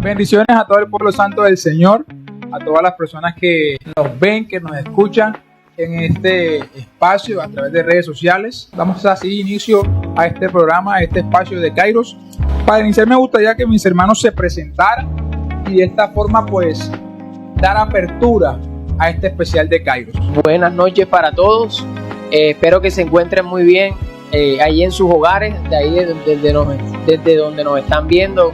Bendiciones a todo el pueblo santo del Señor, a todas las personas que nos ven, que nos escuchan en este espacio a través de redes sociales. Vamos a dar inicio a este programa, a este espacio de Kairos. Para iniciar me gustaría que mis hermanos se presentaran y de esta forma pues dar apertura a este especial de Kairos. Buenas noches para todos, espero que se encuentren muy bien ahí en sus hogares, de ahí desde donde nos están viendo.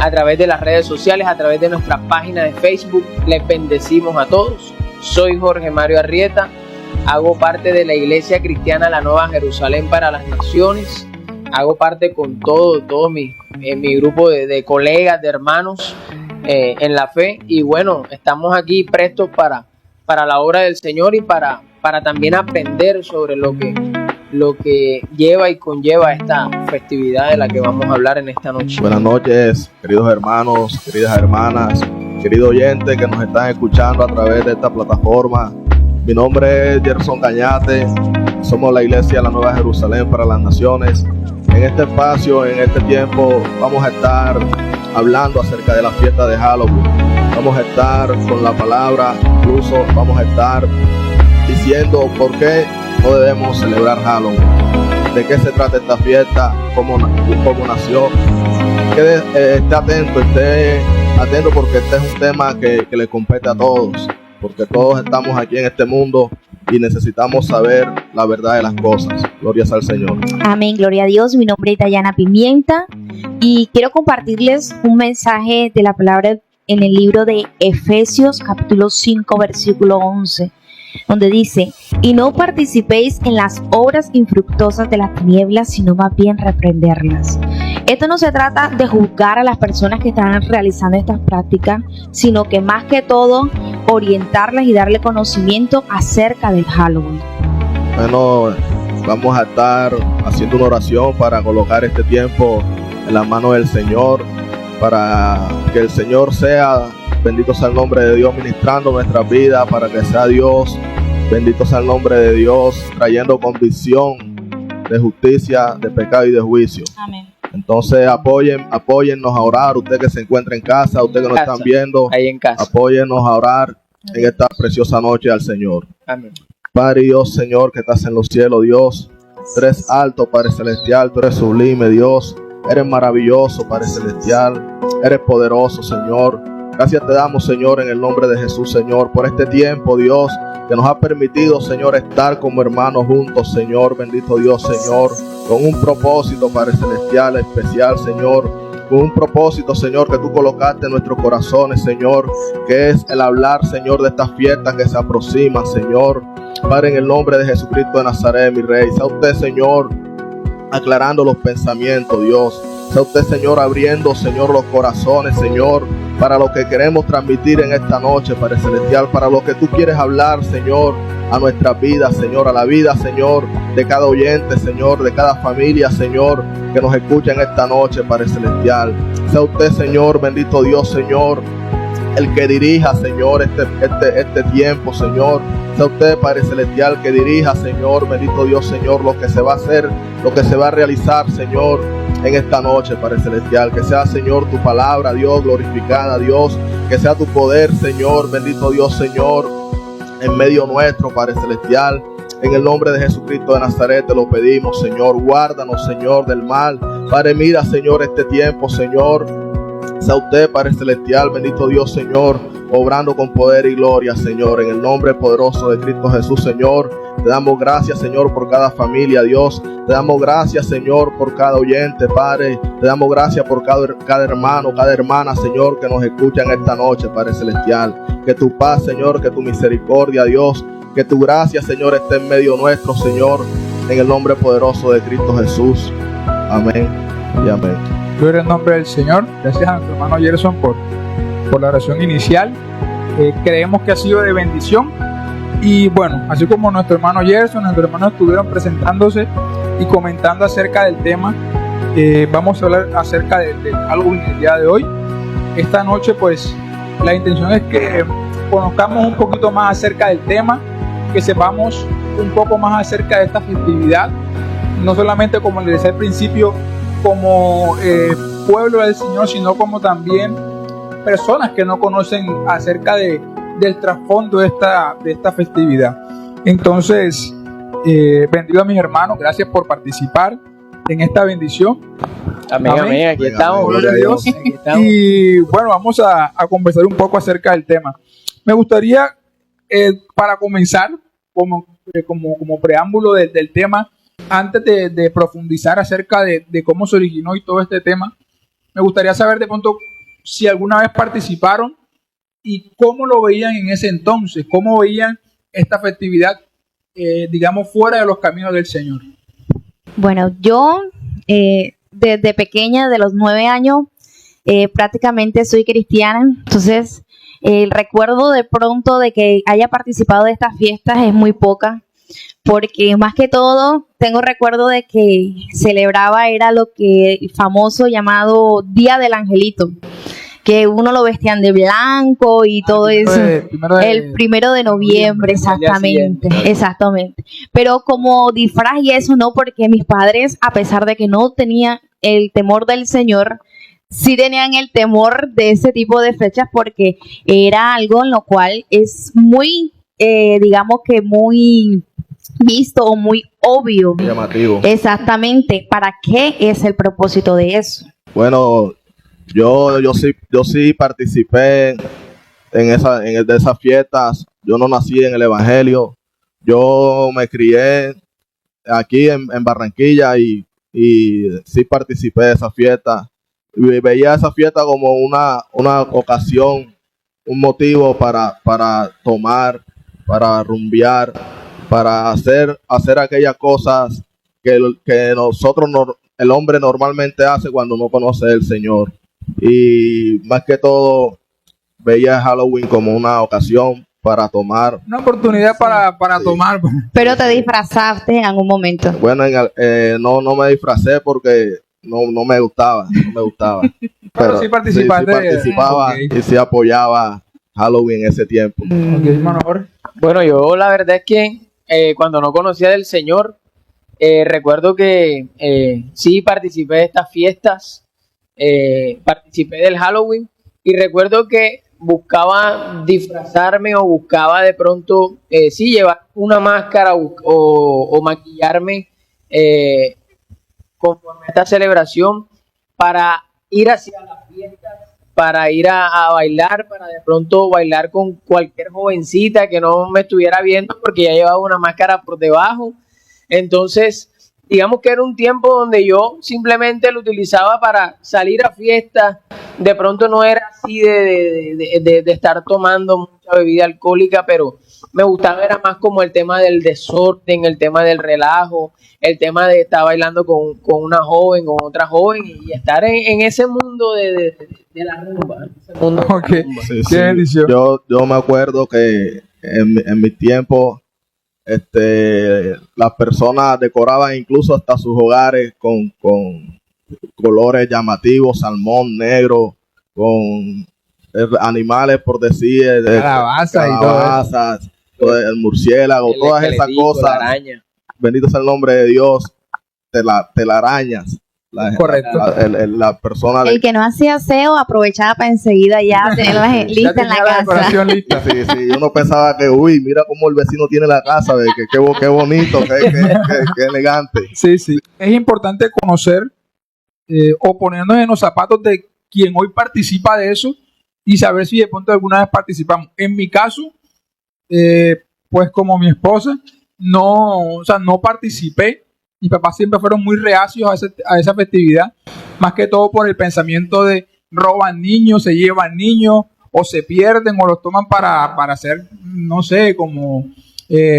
A través de las redes sociales, a través de nuestra página de Facebook. Les bendecimos a todos. Soy Jorge Mario Arrieta, hago parte de la Iglesia Cristiana La Nueva Jerusalén para las Naciones. Hago parte con todo mi grupo de colegas, de hermanos en la fe. Y bueno, estamos aquí prestos para la obra del Señor y para también aprender sobre lo que lleva y conlleva esta festividad de la que vamos a hablar en esta noche. Buenas noches, queridos hermanos, queridas hermanas, queridos oyentes que nos están escuchando a través de esta plataforma. Mi nombre es Gerson Cañate, somos la Iglesia La Nueva Jerusalén para las Naciones. En este espacio, en este tiempo, vamos a estar hablando acerca de la fiesta de Halloween. Vamos a estar con la palabra, incluso vamos a estar diciendo por qué no debemos celebrar Halloween, de qué se trata esta fiesta, cómo nació. Esté atento porque este es un tema que le compete a todos, porque todos estamos aquí en este mundo y necesitamos saber la verdad de las cosas. Gloria al Señor. Amén, gloria a Dios. Mi nombre es Dayana Pimienta y quiero compartirles un mensaje de la palabra en el libro de Efesios capítulo 5 versículo 11, donde dice: y no participéis en las obras infructuosas de las tinieblas, sino más bien reprenderlas. Esto no se trata de juzgar a las personas que están realizando estas prácticas, sino que más que todo orientarlas y darle conocimiento acerca del Halloween. Bueno, vamos a estar haciendo una oración para colocar este tiempo en las manos del Señor, para que el Señor sea, bendito sea el nombre de Dios, ministrando nuestra vida, para que sea Dios, bendito sea el nombre de Dios, trayendo convicción de justicia, de pecado y de juicio. Amén. Entonces apóyennos a orar. Usted que se encuentra en casa, usted que nos están viendo, ahí en casa, apóyennos a orar en esta preciosa noche al Señor. Amén. Padre Dios, Señor, que estás en los cielos, Dios, tú eres alto, Padre celestial, tú eres sublime, Dios, eres maravilloso, Padre celestial, eres poderoso, Señor. Gracias te damos, Señor, en el nombre de Jesús, Señor, por este tiempo, Dios, que nos ha permitido, Señor, estar como hermanos juntos, Señor, bendito Dios, Señor, con un propósito, Padre celestial, especial, Señor, con un propósito, Señor, que tú colocaste en nuestros corazones, Señor, que es el hablar, Señor, de estas fiestas que se aproximan, Señor. Padre, en el nombre de Jesucristo de Nazaret, mi Rey, sea usted, Señor, aclarando los pensamientos, Dios. Sea usted, Señor, abriendo, Señor, los corazones, Señor, para lo que queremos transmitir en esta noche, Padre celestial, para lo que tú quieres hablar, Señor, a nuestra vida, Señor, a la vida, Señor, de cada oyente, Señor, de cada familia, Señor, que nos escucha en esta noche, Padre celestial. Sea usted, Señor, bendito Dios, Señor, el que dirija, Señor, este tiempo, Señor. Sea usted, Padre celestial, que dirija, Señor, bendito Dios, Señor, lo que se va a hacer, lo que se va a realizar, Señor, en esta noche, Padre celestial. Que sea, Señor, tu palabra, Dios, glorificada, Dios. Que sea tu poder, Señor, bendito Dios, Señor, en medio nuestro, Padre celestial. En el nombre de Jesucristo de Nazaret te lo pedimos, Señor. Guárdanos, Señor, del mal. Padre, mira, Señor, este tiempo, Señor. Sea usted, Padre celestial, bendito Dios, Señor, obrando con poder y gloria, Señor, en el nombre poderoso de Cristo Jesús, Señor. Te damos gracias, Señor, por cada familia, Dios. Te damos gracias, Señor, por cada oyente, Padre. Te damos gracias por cada hermano, cada hermana, Señor, que nos escucha en esta noche, Padre celestial. Que tu paz, Señor, que tu misericordia, Dios, que tu gracia, Señor, esté en medio nuestro, Señor, en el nombre poderoso de Cristo Jesús. Amén y amén. Gloria al nombre del Señor. Gracias a nuestro hermano Gerson por la oración inicial. Creemos que ha sido de bendición. Y bueno, así como nuestro hermano Gerson, nuestros hermanos estuvieron presentándose y comentando acerca del tema, vamos a hablar acerca de Halloween el día de hoy. Esta noche, pues, la intención es que conozcamos un poquito más acerca del tema, que sepamos un poco más acerca de esta festividad, no solamente, como les decía al principio, como pueblo del Señor, sino como también personas que no conocen acerca del trasfondo de esta festividad. Entonces, bendigo a mis hermanos, gracias por participar en esta bendición. Amén, amén, aquí estamos. Gloria a Dios. Aquí estamos. Y bueno, vamos a conversar un poco acerca del tema. Me gustaría, para comenzar, como preámbulo del tema, antes de profundizar acerca de cómo se originó y todo este tema, me gustaría saber de pronto si alguna vez participaron y cómo lo veían en ese entonces, cómo veían esta festividad, digamos, fuera de los caminos del Señor. Bueno, yo desde pequeña, de los 9 años, prácticamente soy cristiana. Entonces, el recuerdo de pronto de que haya participado de estas fiestas es muy poca, porque más que todo tengo recuerdo de que celebraba era lo que famoso llamado Día del Angelito, que uno lo vestían de blanco y todo eso. El 1 de noviembre, exactamente. Pero como disfraz y eso no, porque mis padres, a pesar de que no tenían el temor del Señor, sí tenían el temor de ese tipo de fechas, porque era algo en lo cual es muy, digamos que muy visto o muy obvio. Llamativo. Exactamente. ¿Para qué es el propósito de eso? Bueno, yo sí participé de esas fiestas. Yo no nací en el Evangelio. Yo me crié aquí en Barranquilla y sí participé de esas fiestas. Y veía esa fiesta como una ocasión, un motivo para tomar, para rumbear, para hacer aquellas cosas que nosotros, el hombre normalmente hace cuando no conoce al Señor. Y más que todo, veía Halloween como una ocasión para tomar. Una oportunidad para sí. Tomar. Pero te disfrazaste en algún momento. Bueno, no me disfracé porque no me gustaba. Pero sí participaste. Sí participaba Okay. Y sí apoyaba Halloween en ese tiempo. Okay, hermano Jorge. Bueno, yo la verdad es que cuando no conocía del Señor, recuerdo que sí participé de estas fiestas, participé del Halloween y recuerdo que buscaba disfrazarme o buscaba de pronto, sí, llevar una máscara o maquillarme conforme a esta celebración para ir hacia las fiestas, para ir a bailar, para de pronto bailar con cualquier jovencita que no me estuviera viendo porque ya llevaba una máscara por debajo. Entonces, digamos que era un tiempo donde yo simplemente lo utilizaba para salir a fiestas. De pronto no era así de estar tomando mucha bebida alcohólica, pero me gustaba, era más como el tema del desorden, el tema del relajo, el tema de estar bailando con una joven, con otra joven y estar en ese mundo de la rumba. Ese mundo de la Okay. rumba. Sí, Qué bendición. Yo me acuerdo que en mi tiempo las personas decoraban incluso hasta sus hogares con colores llamativos, salmón, negro, con animales, por decir, Calabaza y todo eso. calabazas, el murciélago, El todas esas esqueletico, cosas. la araña. Bendito sea el nombre de Dios. Telarañas. Correcto. La persona El que no hacía aseo aprovechaba para enseguida ya tenerla lista en la tenía casa. decoración lista. Sí, uno pensaba que, uy, mira cómo el vecino tiene la casa, qué bonito, qué elegante. Sí. Es importante conocer o ponernos en los zapatos de quien hoy participa de eso y saber si de pronto alguna vez participamos. En mi caso, pues como mi esposa, no participé. Mis papás siempre fueron muy reacios a esa festividad, más que todo por el pensamiento de roban niños, se llevan niños, o se pierden, o los toman para hacer, no sé, como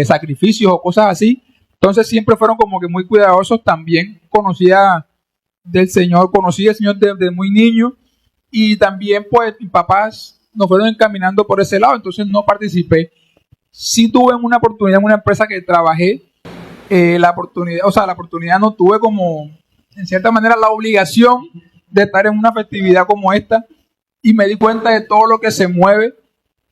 sacrificios o cosas así. Entonces siempre fueron como que muy cuidadosos. También conocí al Señor desde muy niño, y también pues mis papás nos fueron encaminando por ese lado, entonces no participé. Sí tuve una oportunidad en una empresa que trabajé. La oportunidad no tuve, como en cierta manera la obligación de estar en una festividad como esta, y me di cuenta de todo lo que se mueve.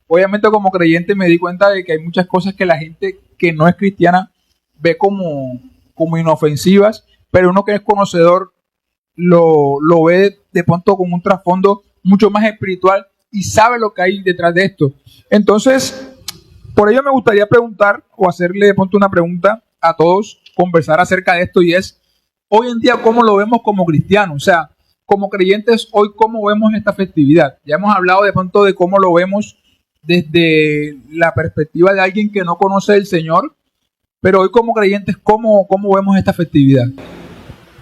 Obviamente como creyente me di cuenta de que hay muchas cosas que la gente que no es cristiana ve como inofensivas, pero uno que es conocedor lo ve de pronto con un trasfondo mucho más espiritual y sabe lo que hay detrás de esto. Entonces, por ello me gustaría preguntar o hacerle de pronto una pregunta a todos, conversar acerca de esto, y es, hoy en día, ¿cómo lo vemos como cristianos? O sea, como creyentes, hoy, ¿cómo vemos esta festividad? Ya hemos hablado de pronto de cómo lo vemos desde la perspectiva de alguien que no conoce el Señor, pero hoy como creyentes, ¿cómo vemos esta festividad?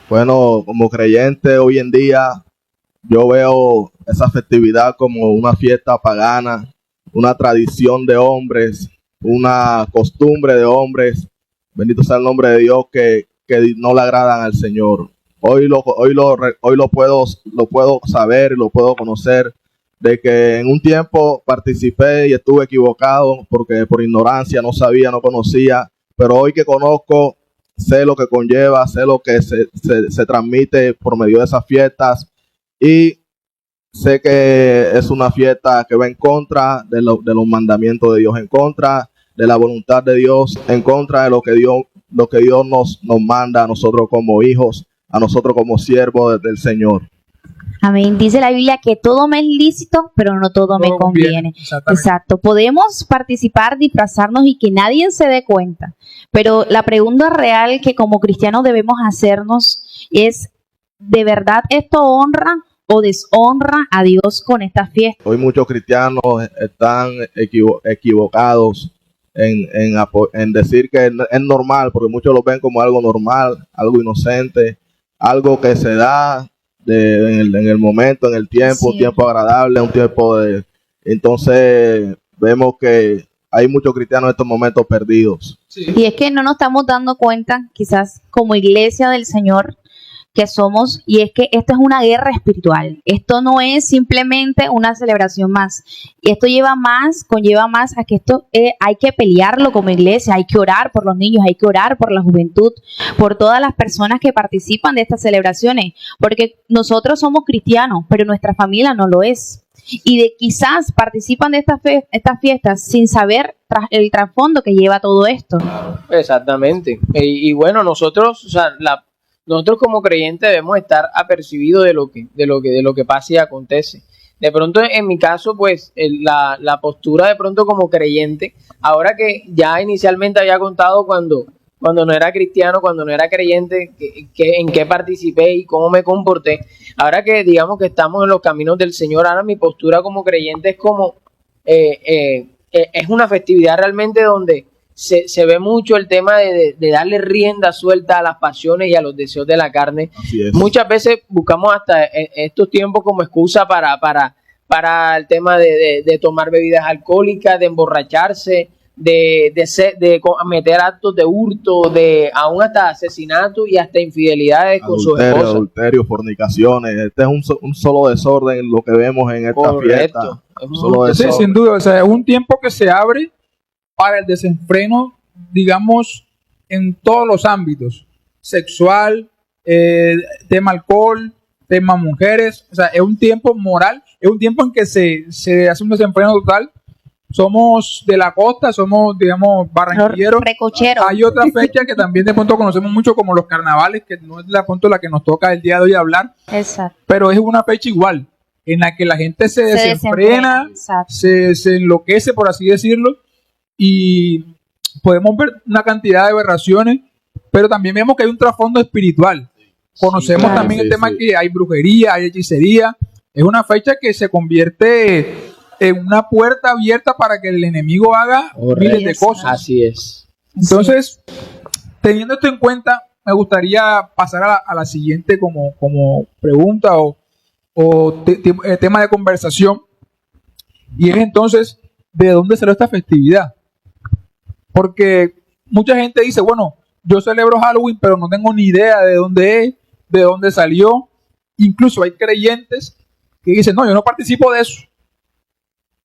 Bueno, como creyente hoy en día, yo veo esa festividad como una fiesta pagana, una tradición de hombres, una costumbre de hombres, bendito sea el nombre de Dios, que no le agradan al Señor. Hoy lo puedo saber y lo puedo conocer, de que en un tiempo participé y estuve equivocado porque por ignorancia no sabía, no conocía, pero hoy que conozco, sé lo que conlleva, sé lo que se transmite por medio de esas fiestas, y sé que es una fiesta que va en contra de los mandamientos de Dios, en contra de la voluntad de Dios, en contra de lo que Dios nos manda a nosotros como hijos, a nosotros como siervos del Señor. Amén. Dice la Biblia que todo me es lícito, pero no todo me conviene. Exacto. Podemos participar, disfrazarnos y que nadie se dé cuenta. Pero la pregunta real que como cristianos debemos hacernos es, ¿de verdad esto honra o deshonra a Dios con esta fiesta? Hoy muchos cristianos están equivocados en decir que es normal, porque muchos lo ven como algo normal, algo inocente, algo que se da en el momento, en el tiempo, sí. Un tiempo agradable, un tiempo de... Entonces vemos que hay muchos cristianos en estos momentos perdidos. Sí. Y es que no nos estamos dando cuenta, quizás como iglesia del Señor que somos, y es que esto es una guerra espiritual. Esto no es simplemente una celebración más. Y esto conlleva más a que esto hay que pelearlo como iglesia, hay que orar por los niños, hay que orar por la juventud, por todas las personas que participan de estas celebraciones, porque nosotros somos cristianos, pero nuestra familia no lo es. Y quizás participan de estas fiestas sin saber el trasfondo que lleva todo esto. Exactamente. Y bueno, nosotros como creyentes debemos estar apercibidos de lo que pasa y acontece. De pronto, en mi caso, pues, la postura de pronto como creyente, ahora que ya inicialmente había contado cuando no era cristiano, cuando no era creyente, en qué participé y cómo me comporté, ahora que digamos que estamos en los caminos del Señor, ahora mi postura como creyente es como, es una festividad realmente donde se ve mucho el tema de darle rienda suelta a las pasiones y a los deseos de la carne. Muchas veces buscamos hasta estos tiempos como excusa para el tema de tomar bebidas alcohólicas, de emborracharse, de cometer actos de hurto, aún hasta asesinato y hasta infidelidades con sus esposas. Adulterio, fornicaciones. Este es un solo desorden lo que vemos en esta fiesta. Sí, sin duda. O sea, es un tiempo que se abre para el desenfreno, digamos, en todos los ámbitos, sexual, tema alcohol, tema mujeres, o sea, es un tiempo moral, es un tiempo en que se hace un desenfreno total. Somos de la costa, somos, digamos, barranquilleros. Hay otra fecha que también de pronto conocemos mucho como los carnavales, que no es de pronto la que nos toca el día de hoy hablar. Exacto. Pero es una fecha igual, en la que la gente se desenfrena, se enloquece, por así decirlo, y podemos ver una cantidad de aberraciones, pero también vemos que hay un trasfondo espiritual. Conocemos también el tema que hay brujería, hay hechicería. Es una fecha que se convierte en una puerta abierta para que el enemigo haga miles de cosas. Así es. Entonces, teniendo esto en cuenta, me gustaría pasar a la siguiente como pregunta o tema de conversación, y es entonces, ¿de dónde salió esta festividad? Porque mucha gente dice, bueno, yo celebro Halloween, pero no tengo ni idea de dónde es, de dónde salió. Incluso hay creyentes que dicen, no, yo no participo de eso.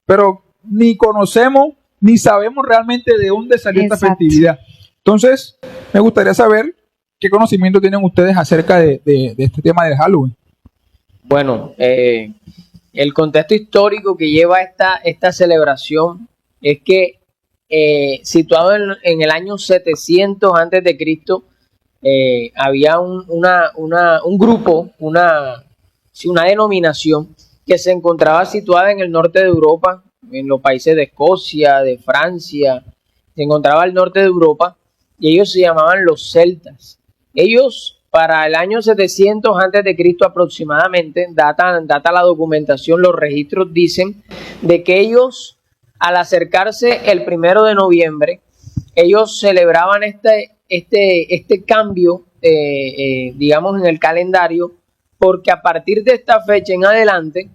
Pero ni conocemos, ni sabemos realmente de dónde salió esta festividad. Entonces, me gustaría saber qué conocimiento tienen ustedes acerca de este tema del Halloween. Bueno, el contexto histórico que lleva esta celebración es que situado en el año 700 antes de Cristo, había un grupo, una denominación que se encontraba situada en el norte de Europa, en los países de Escocia, de Francia, se encontraba al norte de Europa, y ellos se llamaban los celtas. Ellos, para el año 700 antes de Cristo aproximadamente, data la documentación, los registros dicen de que ellos, al acercarse el 1 de noviembre, ellos celebraban este cambio, digamos, en el calendario, porque a partir de esta fecha en adelante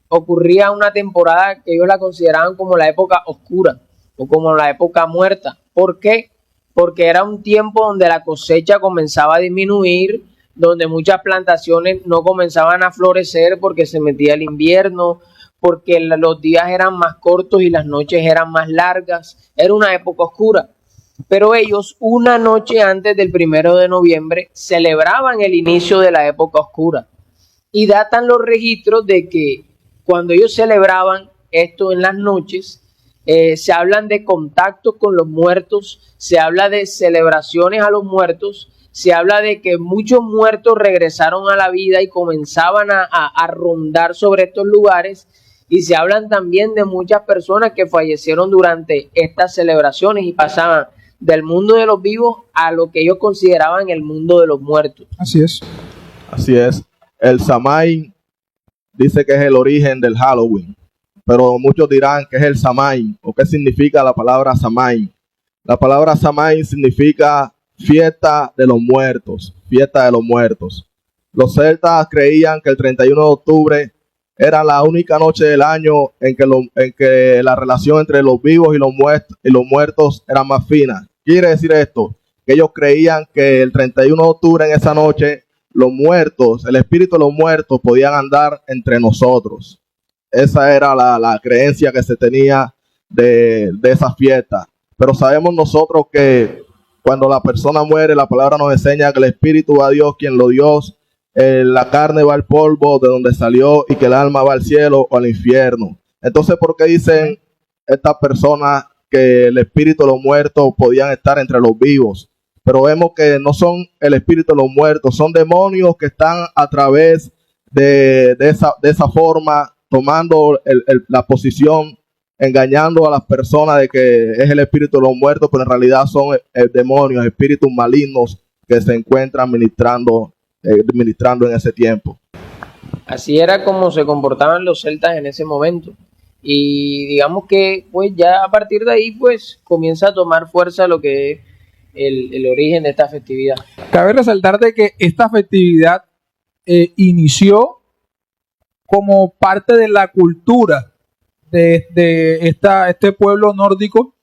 ocurría una temporada que ellos la consideraban como la época oscura o como la época muerta. ¿Por qué? Porque era un tiempo donde la cosecha comenzaba a disminuir, donde muchas plantaciones no comenzaban a florecer porque se metía el invierno, porque los días eran más cortos y las noches eran más largas. Era una época oscura. Pero ellos, una noche antes del 1 de noviembre, celebraban el inicio de la época oscura. Y datan los registros de que cuando ellos celebraban esto en las noches, se hablan de contactos con los muertos, se habla de celebraciones a los muertos, se habla de que muchos muertos regresaron a la vida y comenzaban a rondar sobre estos lugares, y se hablan también de muchas personas que fallecieron durante estas celebraciones y pasaban del mundo de los vivos a lo que ellos consideraban el mundo de los muertos. Así es. Así es. El Samhain dice que es el origen del Halloween, pero muchos dirán que es el Samhain o qué significa la palabra Samhain. La palabra Samhain significa fiesta de los muertos, fiesta de los muertos. Los celtas creían que el 31 de octubre era la única noche del año en que la relación entre los vivos y los muertos era más fina. Quiere decir esto, que ellos creían que el 31 de octubre en esa noche los muertos, el espíritu de los muertos podían andar entre nosotros. Esa era la creencia que se tenía de esa fiesta. Pero sabemos nosotros que cuando la persona muere, la palabra nos enseña que el espíritu va a Dios, quien lo dio, la carne va al polvo de donde salió y que el alma va al cielo o al infierno. Entonces, ¿por qué dicen estas personas que el espíritu de los muertos podían estar entre los vivos? Pero vemos que no son el espíritu de los muertos, son demonios que están a través de esa forma, tomando la posición, engañando a las personas de que es el espíritu de los muertos, pero en realidad son demonios, espíritus malignos que se encuentran ministrando en ese tiempo. Así era como se comportaban los celtas en ese momento. Y digamos que pues ya a partir de ahí pues comienza a tomar fuerza lo que es el origen de esta festividad. Cabe resaltar de que esta festividad inició como parte de la cultura de este pueblo nórdico.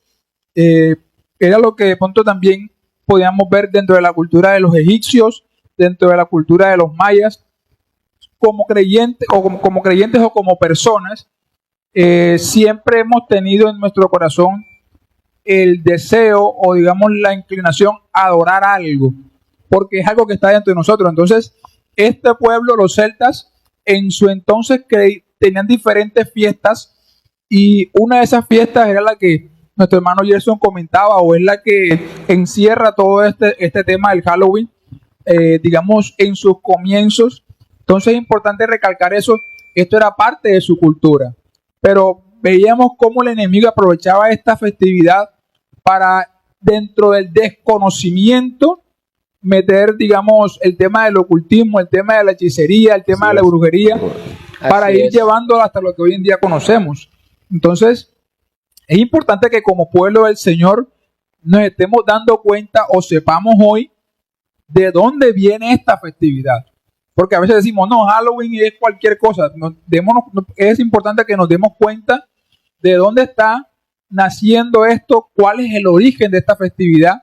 Era lo que de pronto también podíamos ver dentro de la cultura de los egipcios, dentro de la cultura de los mayas, como creyentes o como personas. Siempre hemos tenido en nuestro corazón el deseo o digamos la inclinación a adorar algo, porque es algo que está dentro de nosotros. Entonces, este pueblo, los celtas, en su entonces tenían diferentes fiestas, y una de esas fiestas era la que nuestro hermano Gerson comentaba, o es la que encierra todo este tema del Halloween, digamos, en sus comienzos. Entonces es importante recalcar eso. Esto era parte de su cultura, pero veíamos cómo el enemigo aprovechaba esta festividad para, dentro del desconocimiento, meter, digamos, el tema del ocultismo, el tema de la hechicería, el tema de la brujería, para ir llevándolo hasta lo que hoy en día conocemos. Entonces, es importante que como pueblo del Señor nos estemos dando cuenta o sepamos hoy de dónde viene esta festividad. Porque a veces decimos, no, Halloween es cualquier cosa. Es importante que nos demos cuenta de dónde está naciendo esto, cuál es el origen de esta festividad,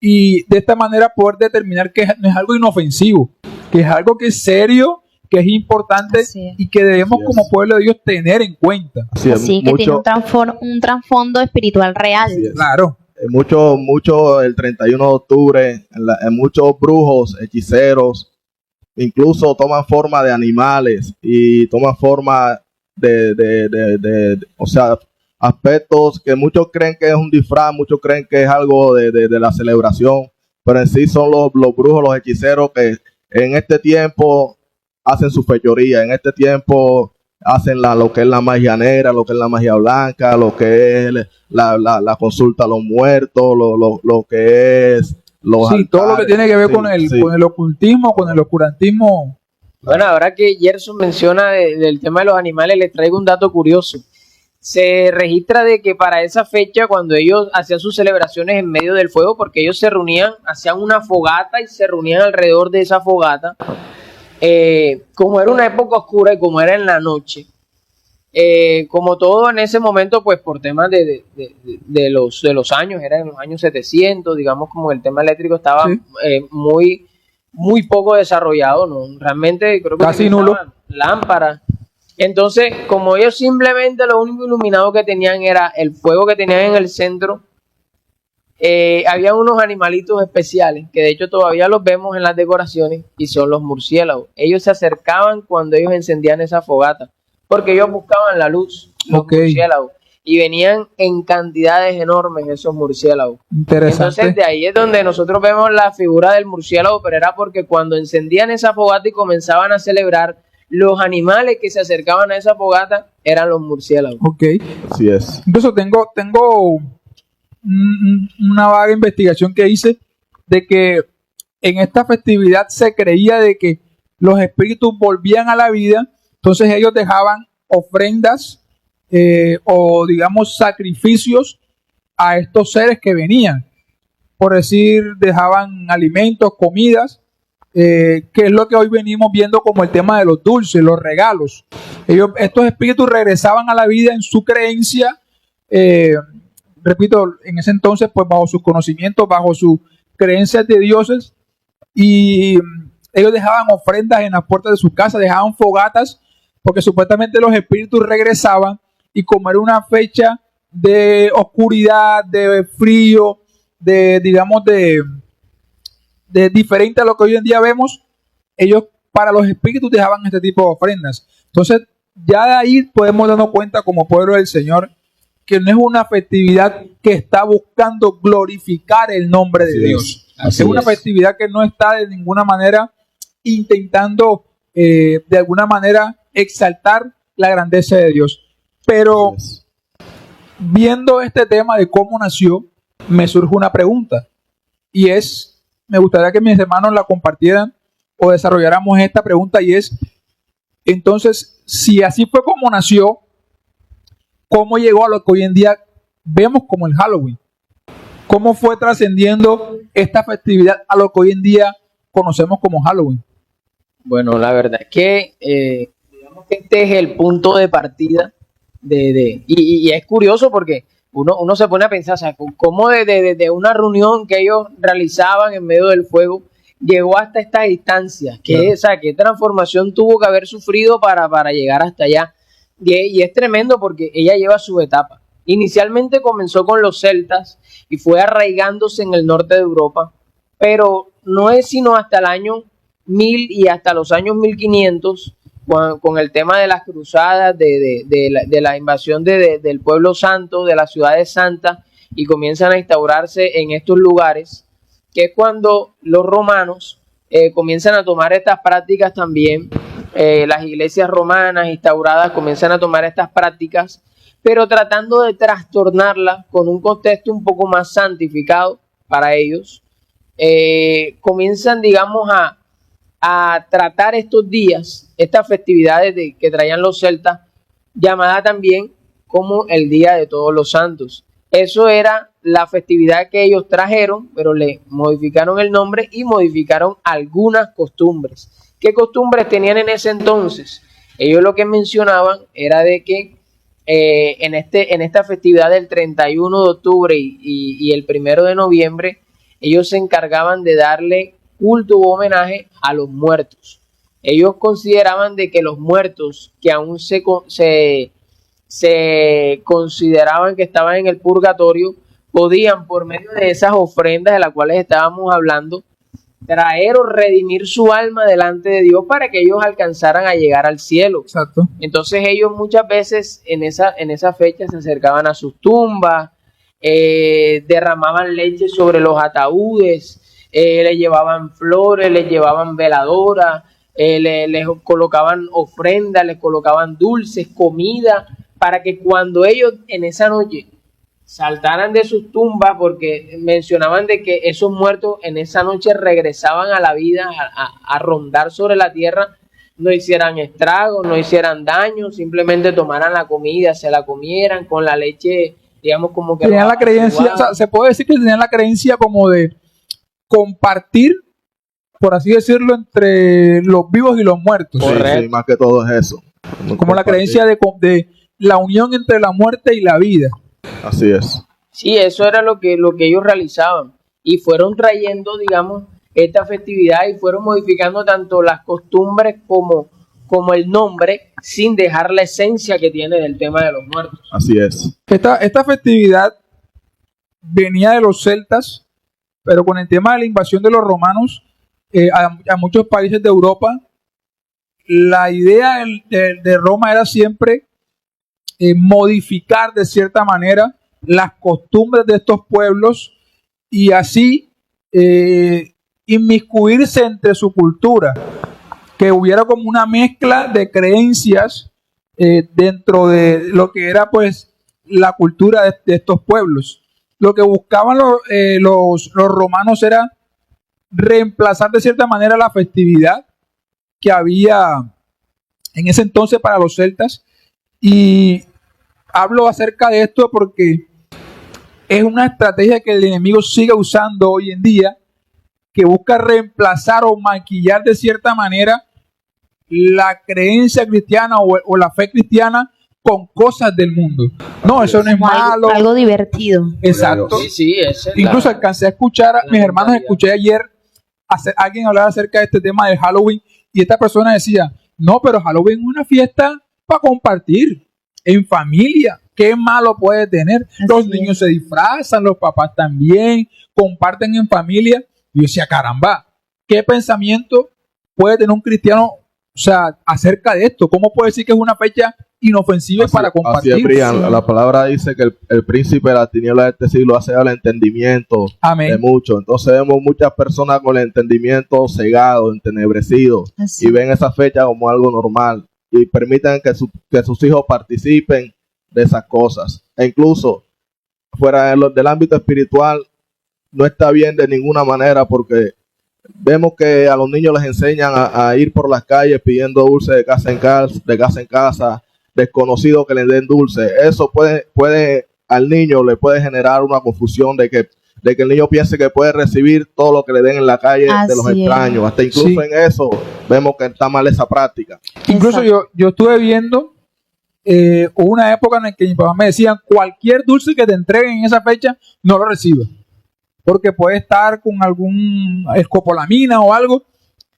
y de esta manera poder determinar que no es algo inofensivo, que es algo que es serio, que es importante y que debemos como pueblo de Dios tener en cuenta. Así que tiene un trasfondo espiritual real. Claro. Mucho el 31 de octubre, en muchos brujos, hechiceros, incluso toman forma de animales y toman forma o sea, aspectos que muchos creen que es un disfraz, muchos creen que es algo de la celebración, pero en sí son los brujos, los hechiceros que en este tiempo hacen su fechoría, en este tiempo hacen lo que es la magia negra, lo que es la magia blanca, lo que es la consulta a los muertos, lo que es los Sí, todo lo que altares. tiene que ver Sí, con sí. con el ocultismo, con el oscurantismo. Bueno, ahora que Gerson menciona del tema de los animales, les traigo un dato curioso. Se registra de que para esa fecha, cuando ellos hacían sus celebraciones en medio del fuego, porque ellos se reunían, hacían una fogata y se reunían alrededor de esa fogata, como era una época oscura y como era en la noche, como todo en ese momento, pues por temas de los años, era en los años 700, digamos, como el tema eléctrico estaba Sí. muy poco desarrollado, ¿no? Realmente creo que Casi utilizaban lámparas. Entonces, como ellos simplemente lo único iluminado que tenían era el fuego que tenían en el centro, había unos animalitos especiales, que de hecho todavía los vemos en las decoraciones, y son los murciélagos. Ellos se acercaban cuando ellos encendían esa fogata, porque ellos buscaban la luz, los Ok. murciélagos, y venían en cantidades enormes esos murciélagos. Interesante. Entonces de ahí es donde nosotros vemos la figura del murciélago, pero era porque cuando encendían esa fogata y comenzaban a celebrar, los animales que se acercaban a esa fogata eran los murciélagos. Ok. Así es. Incluso tengo una vaga investigación que hice de que en esta festividad se creía de que los espíritus volvían a la vida, entonces ellos dejaban ofrendas o digamos sacrificios a estos seres que venían. Por decir, dejaban alimentos, comidas, que es lo que hoy venimos viendo como el tema de los dulces, los regalos. Estos espíritus regresaban a la vida en su creencia, repito, en ese entonces, pues bajo sus conocimientos, bajo sus creencias de dioses, y ellos dejaban ofrendas en las puertas de su casa, dejaban fogatas, porque supuestamente los espíritus regresaban, y como era una fecha de oscuridad, de frío, digamos, de diferente a lo que hoy en día vemos, ellos para los espíritus dejaban este tipo de ofrendas. Entonces, ya de ahí podemos darnos cuenta como pueblo del Señor que no es una festividad que está buscando glorificar el nombre de Así Dios. Así Es una festividad que no está de ninguna manera intentando de alguna manera exaltar la grandeza de Dios. Pero Así es. viendo este tema de cómo nació, me surge una pregunta, y es, me gustaría que mis hermanos la compartieran o desarrolláramos esta pregunta, y es, entonces, si así fue como nació, ¿cómo llegó a lo que hoy en día vemos como el Halloween? ¿Cómo fue trascendiendo esta festividad a lo que hoy en día conocemos como Halloween? Bueno, la verdad es que digamos que este es el punto de partida y es curioso porque uno se pone a pensar, o sea, cómo de una reunión que ellos realizaban en medio del fuego llegó hasta esta distancia, Claro. o sea, qué transformación tuvo que haber sufrido para llegar hasta allá. Y es tremendo porque ella lleva su etapa. Inicialmente comenzó con los celtas y fue arraigándose en el norte de Europa, pero no es sino hasta el año 1000 y hasta los años 1500, con el tema de las cruzadas, de la invasión del pueblo santo, de las ciudades santas, y comienzan a instaurarse en estos lugares, que es cuando los romanos comienzan a tomar estas prácticas también. Las iglesias romanas instauradas comienzan a tomar estas prácticas, pero tratando de trastornarlas con un contexto un poco más santificado para ellos. Comienzan, digamos, a tratar estos días, estas festividades que traían los celtas, llamada también como el Día de Todos los Santos. Eso era la festividad que ellos trajeron, pero le modificaron el nombre y modificaron algunas costumbres. ¿Qué costumbres tenían en ese entonces? Ellos lo que mencionaban era de que en esta festividad del 31 de octubre y el 1 de noviembre, ellos se encargaban de darle culto u homenaje a los muertos. Ellos consideraban de que los muertos que aún se consideraban que estaban en el purgatorio, podían, por medio de esas ofrendas de las cuales estábamos hablando, traer o redimir su alma delante de Dios para que ellos alcanzaran a llegar al cielo. Exacto. Entonces ellos muchas veces en esa fecha se acercaban a sus tumbas, derramaban leche sobre los ataúdes, les llevaban flores, les llevaban veladoras, les colocaban ofrendas, les colocaban dulces, comida, para que cuando ellos en esa noche saltaran de sus tumbas, porque mencionaban de que esos muertos en esa noche regresaban a la vida, a rondar sobre la tierra, no hicieran estragos, no hicieran daño, simplemente tomaran la comida, se la comieran con la leche, digamos, como que tenían la creencia, o sea, se puede decir que tenían la creencia como de compartir, por así decirlo, entre los vivos y los muertos. Sí, más que todo es eso. Como la creencia de la unión entre la muerte y la vida. Así es. Sí, eso era lo que ellos realizaban. Y fueron trayendo, digamos, esta festividad y fueron modificando tanto las costumbres como el nombre, sin dejar la esencia que tiene del tema de los muertos. Así es. Esta festividad venía de los celtas, pero con el tema de la invasión de los romanos a muchos países de Europa, la idea de Roma era siempre modificar de cierta manera las costumbres de estos pueblos y así inmiscuirse entre su cultura, que hubiera como una mezcla de creencias dentro de lo que era pues la cultura de estos pueblos. Lo que buscaban los romanos era reemplazar de cierta manera la festividad que había en ese entonces para los celtas, y hablo acerca de esto porque es una estrategia que el enemigo sigue usando hoy en día, que busca reemplazar o maquillar de cierta manera la creencia cristiana o la fe cristiana con cosas del mundo. No, eso no es malo. Algo divertido. Exacto. Sí, incluso alcancé a escuchar, mis hermanos, escuché ayer alguien hablar acerca de este tema de Halloween, y esta persona decía, no, pero Halloween es una fiesta para compartir en familia. ¿Qué malo puede tener? Los niños se disfrazan, los papás también, comparten en familia. Y yo decía, caramba, ¿qué pensamiento puede tener un cristiano, o sea, acerca de esto? ¿Cómo puede decir que es una fecha inofensiva para compartir? Así es, Brian. La palabra dice que el príncipe de la tiniebla de este siglo hace el entendimiento de muchos. Entonces vemos muchas personas con el entendimiento cegado, entenebrecido, y ven esa fecha como algo normal y permiten que sus hijos participen de esas cosas. E incluso fuera del ámbito espiritual no está bien de ninguna manera, porque vemos que a los niños les enseñan a ir por las calles pidiendo dulce de casa en casa, desconocido que les den dulce. Eso puede al niño le puede generar una confusión de que el niño piense que puede recibir todo lo que le den en la calle de los extraños. Hasta incluso en eso vemos que está mal esa práctica. Incluso yo estuve viendo hubo una época en la que mi papá me decían, cualquier dulce que te entreguen en esa fecha no lo recibas, porque puede estar con algún escopolamina o algo.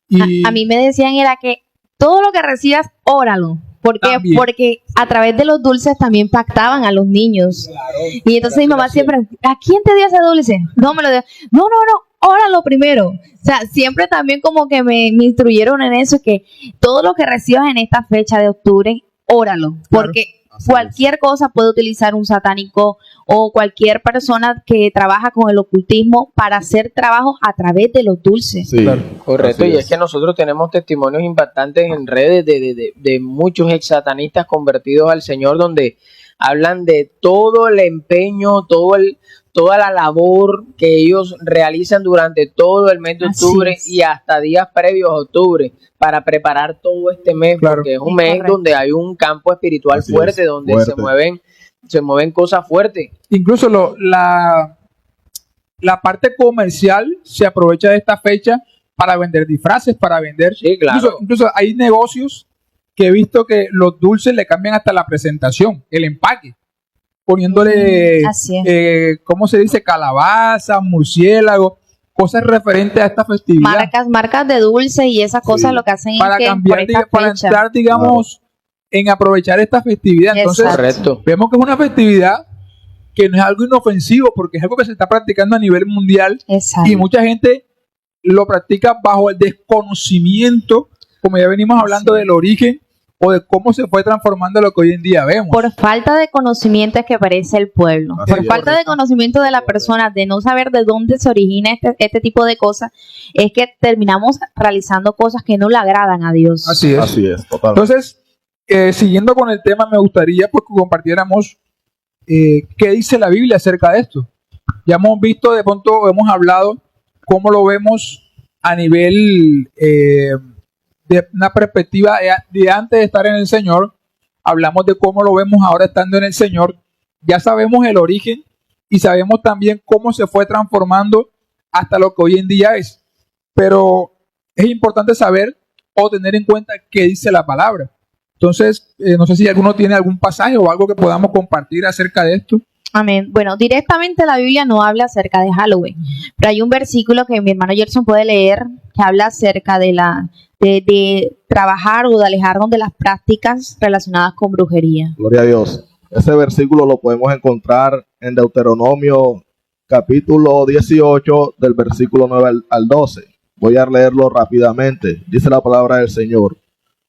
Y a mí me decían era que todo lo que recibas, óralo. Porque a través de los dulces también pactaban a los niños. Claro, y entonces mi mamá siempre, ¿a quién te dio ese dulce? No me lo dio. No, óralo primero. O sea, siempre también como que me instruyeron en eso, que todo lo que recibas en esta fecha de octubre, óralo. Porque cualquier cosa puede utilizar un satánico o cualquier persona que trabaja con el ocultismo para hacer trabajos a través de los dulces. Sí, claro. Correcto, y es que nosotros tenemos testimonios impactantes en redes de muchos ex satanistas convertidos al Señor, donde hablan de todo el empeño, toda la labor que ellos realizan durante todo el mes de octubre y hasta días previos a octubre para preparar todo este mes, porque es un mes donde hay un campo espiritual fuerte, donde se mueven cosas fuertes. Incluso la parte comercial se aprovecha de esta fecha para vender disfraces, para vender. Sí, claro. Incluso hay negocios que he visto que los dulces le cambian hasta la presentación, el empaque, poniéndole, ¿cómo se dice? Calabaza, murciélago, cosas referentes a esta festividad. Marcas de dulces y esas cosas lo que hacen para es que cambiar, para entrar, digamos, en aprovechar esta festividad. Entonces, vemos que es una festividad que no es algo inofensivo, porque es algo que se está practicando a nivel mundial. Y mucha gente lo practica bajo el desconocimiento, como ya venimos hablando del origen o de cómo se fue transformando lo que hoy en día vemos. Por falta de conocimiento es que perece el pueblo. Así Por es, falta de conocimiento de la persona, de no saber de dónde se origina este tipo de cosas, es que terminamos realizando cosas que no le agradan a Dios. Así es. Así es, totalmente. Entonces, siguiendo con el tema, me gustaría pues, que compartiéramos qué dice la Biblia acerca de esto. Ya hemos visto, de pronto hemos hablado cómo lo vemos a nivel de una perspectiva de antes de estar en el Señor. Hablamos de cómo lo vemos ahora estando en el Señor. Ya sabemos el origen y sabemos también cómo se fue transformando hasta lo que hoy en día es. Pero es importante saber o tener en cuenta qué dice la palabra. Entonces, no sé si alguno tiene algún pasaje o algo que podamos compartir acerca de esto. Amén. Bueno, directamente la Biblia no habla acerca de Halloween, pero hay un versículo que mi hermano Gerson puede leer que habla acerca de trabajar o de alejarnos de las prácticas relacionadas con brujería. Gloria a Dios. Ese versículo lo podemos encontrar en Deuteronomio capítulo 18 del versículo 9 al 12. Voy a leerlo rápidamente. Dice la palabra del Señor.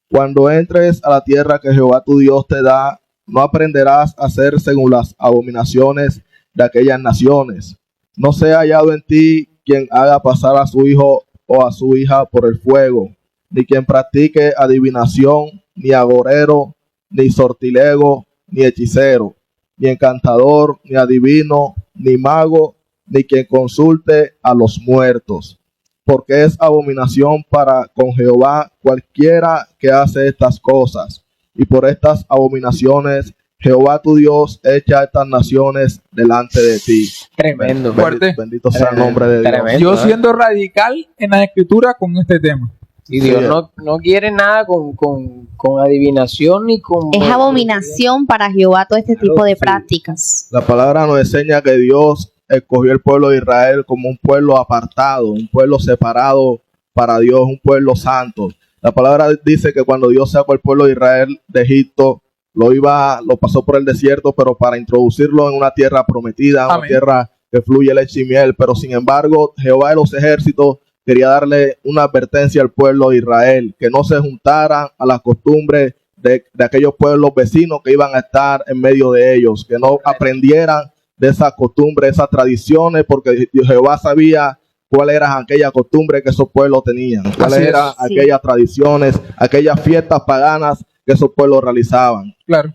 Cuando entres a la tierra que Jehová tu Dios te da, no aprenderás a hacer según las abominaciones de aquellas naciones. No sea hallado en ti quien haga pasar a su hijo o a su hija por el fuego, ni quien practique adivinación, ni agorero, ni sortilego, ni hechicero, ni encantador, ni adivino, ni mago, ni quien consulte a los muertos. Porque es abominación para con Jehová cualquiera que hace estas cosas. Y por estas abominaciones Jehová tu Dios echa estas naciones delante de ti. Tremendo. Fuerte. Bendito sea el nombre de Dios. Tremendo. Yo siendo radical en la escritura con este tema. Y Dios Sí. no quiere nada con adivinación ni con... Es abominación para Jehová todo este tipo de sí. prácticas. La palabra nos enseña que Dios escogió el pueblo de Israel como un pueblo apartado, un pueblo separado para Dios, un pueblo santo. La palabra dice que cuando Dios sacó al pueblo de Israel de Egipto, lo pasó por el desierto, pero para introducirlo en una tierra prometida, Amén. una tierra que fluye leche y miel. Pero sin embargo, Jehová de los ejércitos quería darle una advertencia al pueblo de Israel, que no se juntaran a las costumbres de aquellos pueblos vecinos que iban a estar en medio de ellos, que no aprendieran de esas costumbres, esas tradiciones, porque Jehová sabía cuáles eran aquellas costumbres que esos pueblos tenían, cuáles Así es. eran Sí. aquellas tradiciones, aquellas fiestas paganas que esos pueblos realizaban. Claro.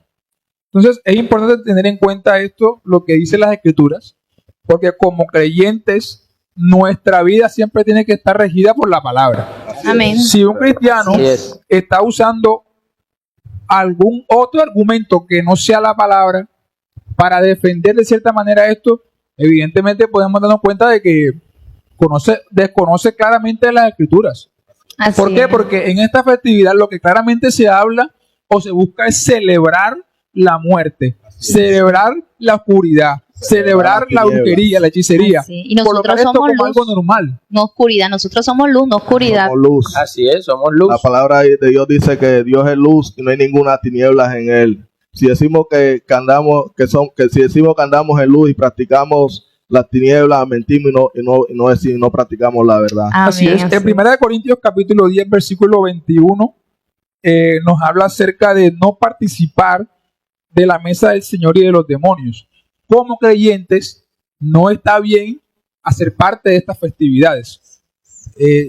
Entonces es importante tener en cuenta esto, lo que dicen las escrituras, porque como creyentes, nuestra vida siempre tiene que estar regida por la palabra. Amén. Si un cristiano Así es. está usando algún otro argumento que no sea la palabra para defender de cierta manera esto, evidentemente podemos darnos cuenta de que desconoce claramente las escrituras. Así ¿Por qué? es. Porque en esta festividad lo que claramente se habla o se busca es celebrar la muerte, celebrar la oscuridad, celebrar la tinieblas. brujería, la hechicería. Sí. Y Colocar nosotros esto somos como luz, algo normal. no oscuridad. Nosotros somos luz, no oscuridad. Somos luz. Así es, somos luz. La palabra de Dios dice que Dios es luz y no hay ninguna tinieblas en él. Si decimos que andamos en luz y practicamos las tinieblas, mentimos y no practicamos la verdad. Así es. En 1 Corintios capítulo 10, versículo 21, nos habla acerca de no participar de la mesa del Señor y de los demonios. Como creyentes, no está bien hacer parte de estas festividades.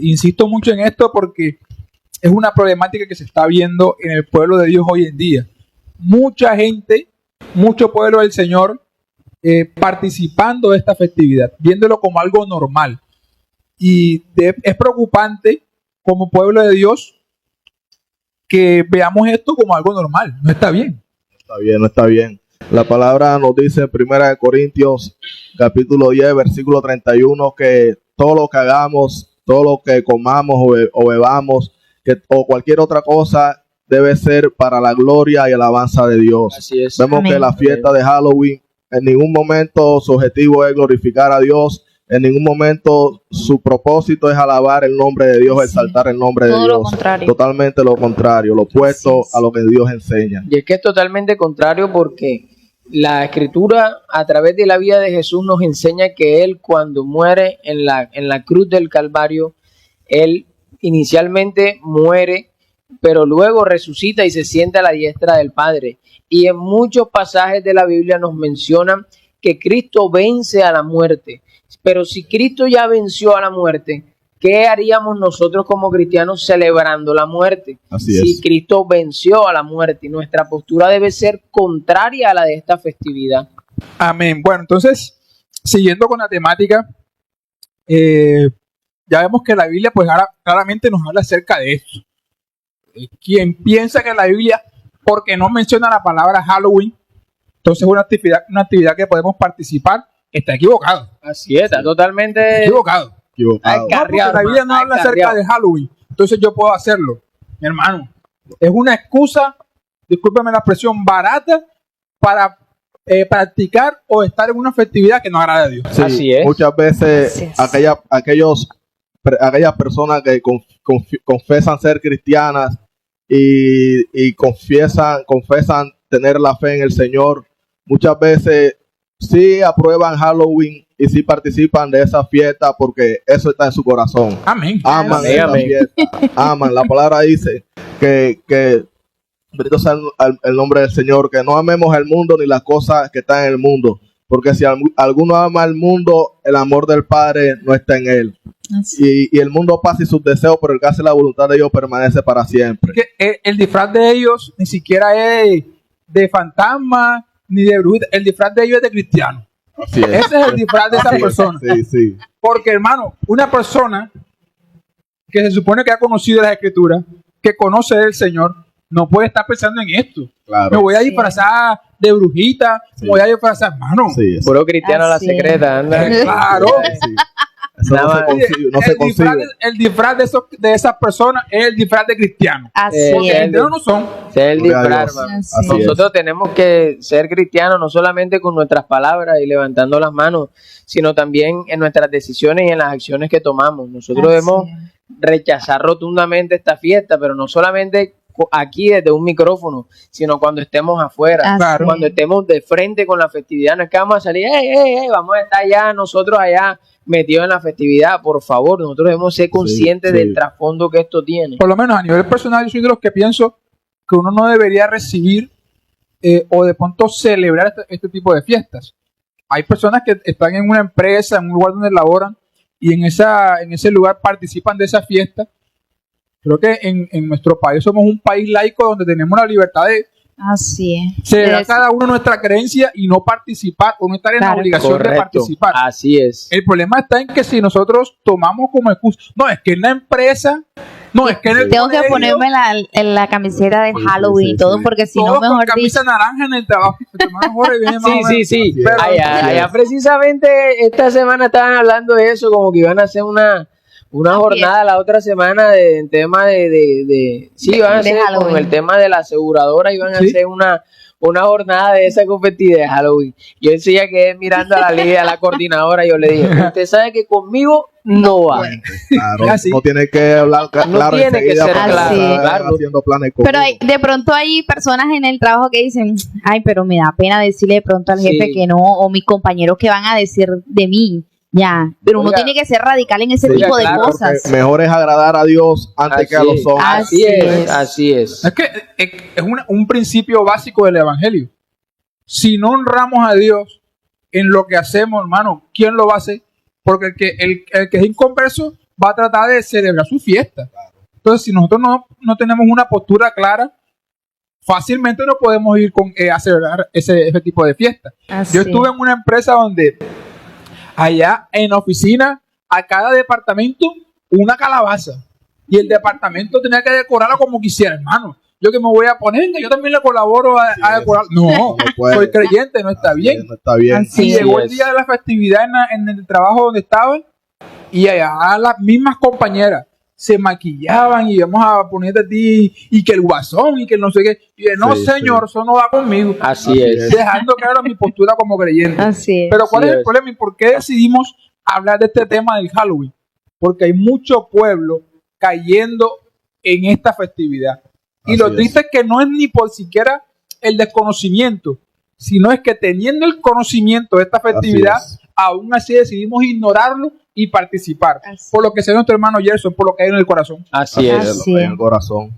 Insisto mucho en esto porque es una problemática que se está viendo en el pueblo de Dios hoy en día. Mucha gente, mucho pueblo del Señor participando de esta festividad, viéndolo como algo normal. Y es preocupante como pueblo de Dios que veamos esto como algo normal. No está bien. No está bien. La palabra nos dice en 1 Corintios capítulo 10, versículo 31, que todo lo que hagamos, todo lo que comamos o bebamos, o cualquier otra cosa, debe ser para la gloria y alabanza de Dios. Así es. Vemos Amén. que la fiesta de Halloween, en ningún momento su objetivo es glorificar a Dios, en ningún momento su propósito es alabar el nombre de Dios, Sí. exaltar el nombre de Todo lo Dios. contrario. Totalmente lo contrario, lo opuesto Así es. a lo que Dios enseña. Y es que es totalmente contrario porque la escritura a través de la vida de Jesús nos enseña que Él cuando muere en la cruz del Calvario, Él inicialmente muere pero luego resucita y se sienta a la diestra del Padre. Y en muchos pasajes de la Biblia nos mencionan que Cristo vence a la muerte. Pero si Cristo ya venció a la muerte, ¿qué haríamos nosotros como cristianos celebrando la muerte? Así Si es. Cristo venció a la muerte, y nuestra postura debe ser contraria a la de esta festividad. Amén. Bueno, entonces, siguiendo con la temática, ya vemos que la Biblia pues ahora claramente nos habla acerca de esto. Quien piensa que la Biblia, porque no menciona la palabra Halloween, entonces es una actividad que podemos participar, está equivocado. Así es, está totalmente Equivocado. Equivocado. Ay, No, porque la Biblia no habla acerca de Halloween, entonces yo puedo hacerlo. Mi hermano, es una excusa, discúlpeme la expresión, barata para practicar o estar en una festividad que no agrada a Dios. Sí, Así es. muchas veces Así es. aquellas personas que confesan ser cristianas y confesan tener la fe en el Señor, muchas veces sí aprueban Halloween y sí participan de esa fiesta porque eso está en su corazón. Amén. Aman Amén, esa amén. fiesta, aman. La palabra dice que bendito sea el nombre del Señor, que no amemos el mundo ni las cosas que están en el mundo, porque si alguno ama el mundo, el amor del Padre no está en él. Y el mundo pasa y sus deseos, pero el que hace la voluntad de Dios permanece para siempre. Que el disfraz de ellos ni siquiera es de fantasma ni de brujita, el disfraz de ellos es de cristiano. Así es. Ese es el disfraz de esa persona. Sí, sí. Porque, hermano, una persona que se supone que ha conocido las Escrituras, que conoce del Señor, no puede estar pensando en esto. Claro. Me voy a Sí. disfrazar de brujita, Sí. me voy a disfrazar, hermano. Sí, eso. puro cristiano a la Así es. secreta, anda. Claro. Sí. Eso no Nada se más. consigue. No se consigue. El disfraz de esas personas es el disfraz de cristiano. Así Porque es. es. cristianos no son. Ese es el Gloria a disfraz, Dios. hermano. Así Así es. es. Nosotros tenemos que ser cristianos no solamente con nuestras palabras y levantando las manos, sino también en nuestras decisiones y en las acciones que tomamos. Nosotros debemos rechazar rotundamente esta fiesta, pero no solamente aquí desde un micrófono, sino cuando estemos afuera, Así Claro. cuando estemos de frente con la festividad. No es que vamos a salir, vamos a estar allá, nosotros allá metidos en la festividad. Por favor, nosotros debemos ser conscientes sí. del trasfondo que esto tiene. Por lo menos a nivel personal, yo soy de los que pienso que uno no debería recibir o de pronto celebrar este tipo de fiestas. Hay personas que están en una empresa, en un lugar donde laboran, y en ese lugar participan de esa fiesta. Creo que en nuestro país somos un país laico donde tenemos la libertad de Así es. celebrar cada uno nuestra creencia y no participar o no estar en la Claro. obligación de Correcto, participar. así es. El problema está en que si nosotros tomamos como excusa, no, es que en la empresa, no, es que en el Tengo que colegio, ponerme la camiseta de Sí, Halloween sí, y todo, sí. porque si no, todos con mejor dicho. camisa naranja en el trabajo. Tu hermano Jorge viene más o Sí, menos. sí, sí. Así es. Pero- Allá precisamente esta semana estaban hablando de eso, como que iban a hacer una jornada la otra semana en tema sí, iban a de hacer con Halloween. el tema de la aseguradora, iban a Sí. hacer una jornada de esa competida de Halloween. Yo enseguida quedé mirando a la liga, a la coordinadora, y yo le dije, usted sabe que conmigo no va. Claro, Es así. no tiene que hablar claro tiene que enseguida ser porque claro, están claro. haciendo planes Pero conmigo. de pronto hay personas en el trabajo que dicen, ay, pero me da pena decirle de pronto al jefe Sí. que no, o mis compañeros que van a decir de mí, ya. Pero uno Oiga. tiene que ser radical en ese Sí, tipo de claro, cosas. Porque mejor es agradar a Dios antes que a los hombres. Así Así es, es. así es. Es que es un principio básico del evangelio. Si no honramos a Dios en lo que hacemos, hermano, ¿quién lo va a hacer? Porque el que es inconverso va a tratar de celebrar su fiesta. Entonces, si nosotros no tenemos una postura clara, fácilmente no podemos ir a celebrar ese tipo de fiesta. Así Yo estuve en una empresa donde allá en la oficina, a cada departamento, una calabaza. Y el departamento tenía que decorarla como quisiera, hermano. Yo que me voy a poner, que yo también le colaboro a decorar. No, puede. soy creyente, no está bien. No está bien. Así Y es. llegó el día de la festividad en el trabajo donde estaba, y allá las mismas compañeras se maquillaban y vamos a ponerte a ti, y que el guasón, y que no sé qué. Y yo, no, Sí, señor, eso no va conmigo. Así es. Dejando claro mi postura como creyente. Así es. Pero ¿cuál Sí es el es. problema y por qué decidimos hablar de este tema del Halloween? Porque hay mucho pueblo cayendo en esta festividad. Y Así lo es. triste es que no es ni por siquiera el desconocimiento, sino es que teniendo el conocimiento de esta festividad, Así es. aún así decidimos ignorarlo y participar. Así. Por lo que sea nuestro hermano Gerson, por lo que hay en el corazón. Así es. Así En es. el corazón.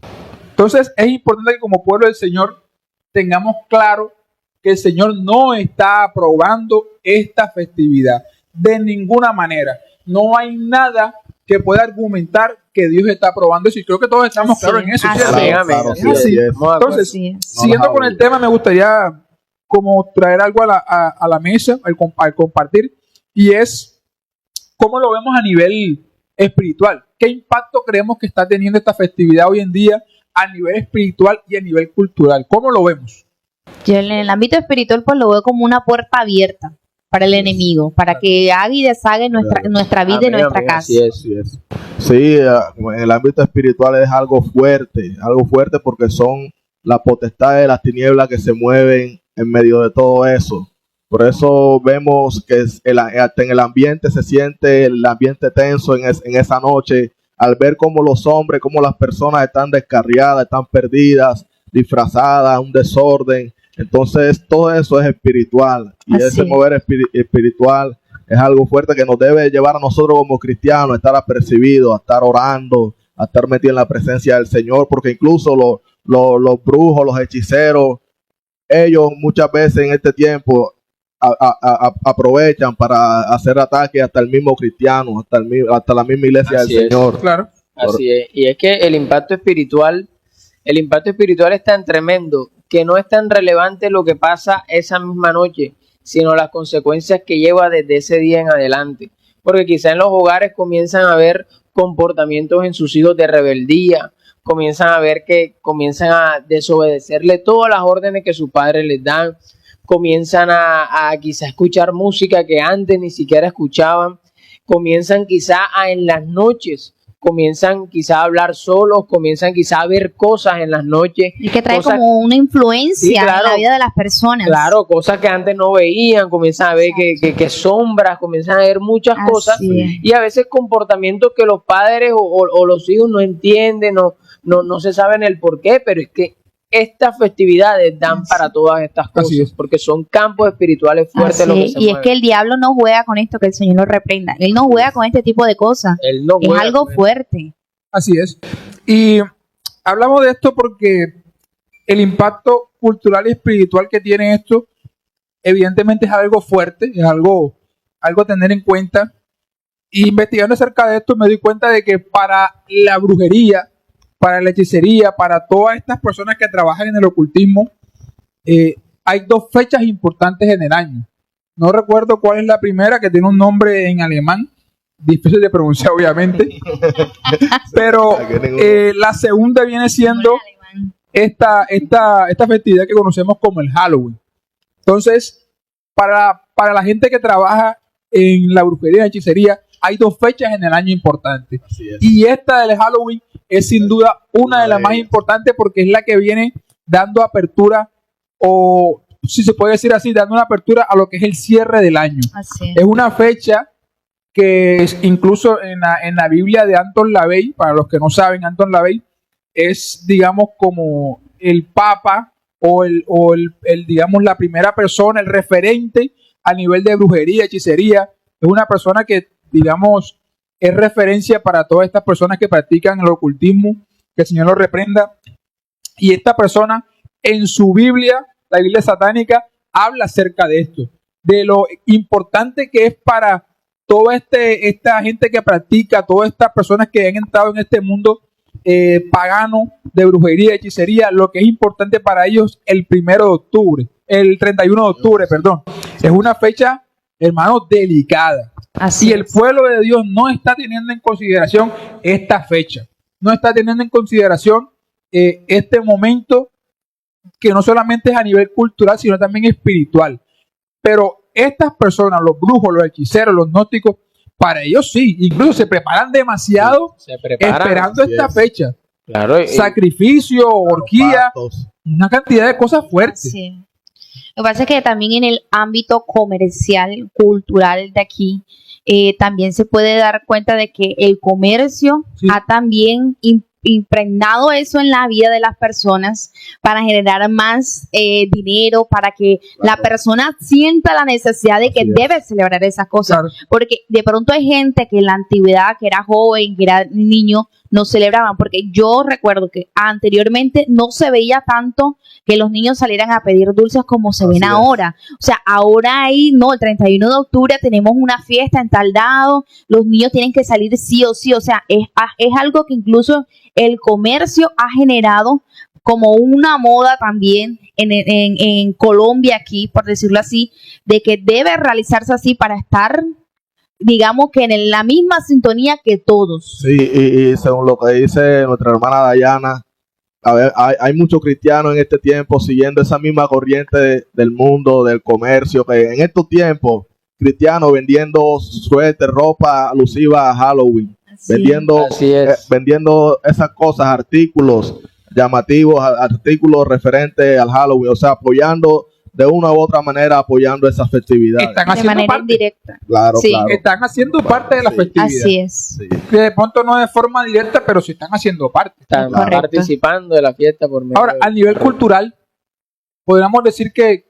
Entonces es importante que como pueblo del Señor tengamos claro que el Señor no está aprobando esta festividad de ninguna manera. No hay nada que pueda argumentar que Dios está aprobando eso, y creo que todos estamos claros en eso, ¿cierto? Claro, Es así. Entonces, Así es. siguiendo con el tema, me gustaría como traer algo a la mesa, al compartir, y es cómo lo vemos a nivel espiritual. ¿Qué impacto creemos que está teniendo esta festividad hoy en día a nivel espiritual y a nivel cultural? ¿Cómo lo vemos? Yo en el ámbito espiritual pues lo veo como una puerta abierta para el enemigo, para que haga y deshaga nuestra vida y nuestra casa. Así es. Así es. Sí, en el ámbito espiritual es algo fuerte porque son las potestades de las tinieblas que se mueven en medio de todo eso. Por eso vemos que hasta en el ambiente se siente el ambiente tenso en esa noche, al ver cómo los hombres, cómo las personas están descarriadas, están perdidas, disfrazadas, un desorden. Entonces todo eso es espiritual, y Así ese es. mover espiritual es algo fuerte que nos debe llevar a nosotros como cristianos a estar apercibidos, a estar orando, a estar metidos en la presencia del Señor, porque incluso los brujos, los hechiceros, ellos muchas veces en este tiempo aprovechan para hacer ataques hasta el mismo cristiano, hasta la misma iglesia Así del es. Señor. Claro. Así es. Y es que el impacto espiritual es tan tremendo que no es tan relevante lo que pasa esa misma noche, sino las consecuencias que lleva desde ese día en adelante. Porque quizá en los hogares comienzan a haber comportamientos en sus hijos de rebeldía, comienzan a ver que comienzan a desobedecerle todas las órdenes que sus padres les dan, comienzan a quizá escuchar música que antes ni siquiera escuchaban, comienzan quizá en las noches, comienzan quizá a hablar solos, comienzan quizá a ver cosas en las noches. Y que trae cosas, como una influencia Sí, claro. en la vida de las personas. claro, cosas que antes no veían, comienzan a ver que sombras, comienzan a ver muchas cosas, Así es. y a veces comportamientos que los padres o los hijos no entienden, no se saben el por qué, pero es que estas festividades dan para todas estas Así cosas, es. porque son campos espirituales fuertes Así los que es. se Y es mueven. que el diablo no juega con esto, que el Señor lo reprenda. Él no juega con este tipo de cosas. Él no Es juega algo con fuerte. Así es. Y hablamos de esto porque el impacto cultural y espiritual que tiene esto, evidentemente es algo fuerte, es algo a tener en cuenta. Y investigando acerca de esto me di cuenta de que para la brujería, para la hechicería, para todas estas personas que trabajan en el ocultismo, hay dos fechas importantes en el año. No recuerdo cuál es la primera, que tiene un nombre en alemán, difícil de pronunciar obviamente, pero la segunda viene siendo esta festividad que conocemos como el Halloween. Entonces, para la gente que trabaja en la brujería y hechicería, hay dos fechas en el año importantes. Así es. Y esta del Halloween es sin duda una de las más importantes, porque es la que viene dando apertura, o si se puede decir así, dando una apertura a lo que es el cierre del año. Así Es una fecha que es incluso en la Biblia de Anton LaVey, para los que no saben, Anton LaVey es, digamos, como el papa o digamos, la primera persona, el referente a nivel de brujería, hechicería. Es una persona que, digamos, es referencia para todas estas personas que practican el ocultismo, que el Señor los reprenda. Y esta persona, en su Biblia, la Biblia satánica, habla acerca de esto, de lo importante que es para toda esta gente que practica, todas estas personas que han entrado en este mundo pagano de brujería, hechicería, lo que es importante para ellos el 31 de octubre, perdón. Es una fecha, hermano, delicada. Así Y el pueblo de Dios no está teniendo en consideración esta fecha, no está teniendo en consideración este momento, que no solamente es a nivel cultural, sino también espiritual. Pero estas personas, los brujos, los hechiceros, los gnósticos, para ellos sí, incluso se preparan demasiado Se preparan. esperando esta fecha. Claro, Sacrificio, orgía, Pactos. una cantidad de cosas fuertes. Sí. Lo que pasa es que también en el ámbito comercial, cultural de aquí, también se puede dar cuenta de que el comercio Sí. ha también impregnado eso en la vida de las personas para generar más dinero, para que la persona sienta la necesidad de que Así es. debe celebrar esas cosas. Claro. Porque de pronto hay gente que en la antigüedad, que era joven, que era niño, no celebraban, porque yo recuerdo que anteriormente no se veía tanto que los niños salieran a pedir dulces como se ven ahora. O sea, ahora hay, no, el 31 de octubre tenemos una fiesta en tal lado, los niños tienen que salir sí o sí. O sea, es algo que incluso el comercio ha generado como una moda también en Colombia aquí, por decirlo así, de que debe realizarse así para estar, digamos que en la misma sintonía que todos. Sí, y según lo que dice nuestra hermana Dayana, a ver, hay muchos cristianos en este tiempo siguiendo esa misma corriente del mundo, del comercio, que en estos tiempos, cristianos vendiendo suéter, ropa alusiva a Halloween, vendiendo esas cosas, artículos llamativos, artículos referentes al Halloween, o sea, apoyando de una u otra manera, apoyando esa festividad. Están De haciendo manera parte. indirecta. Claro, Sí. claro. Están haciendo parte de la festividad. Así es. Sí. Que de pronto no de forma directa, pero sí están haciendo parte. Están Correcto. participando de la fiesta por medio Ahora, de- a nivel cultural, podríamos decir que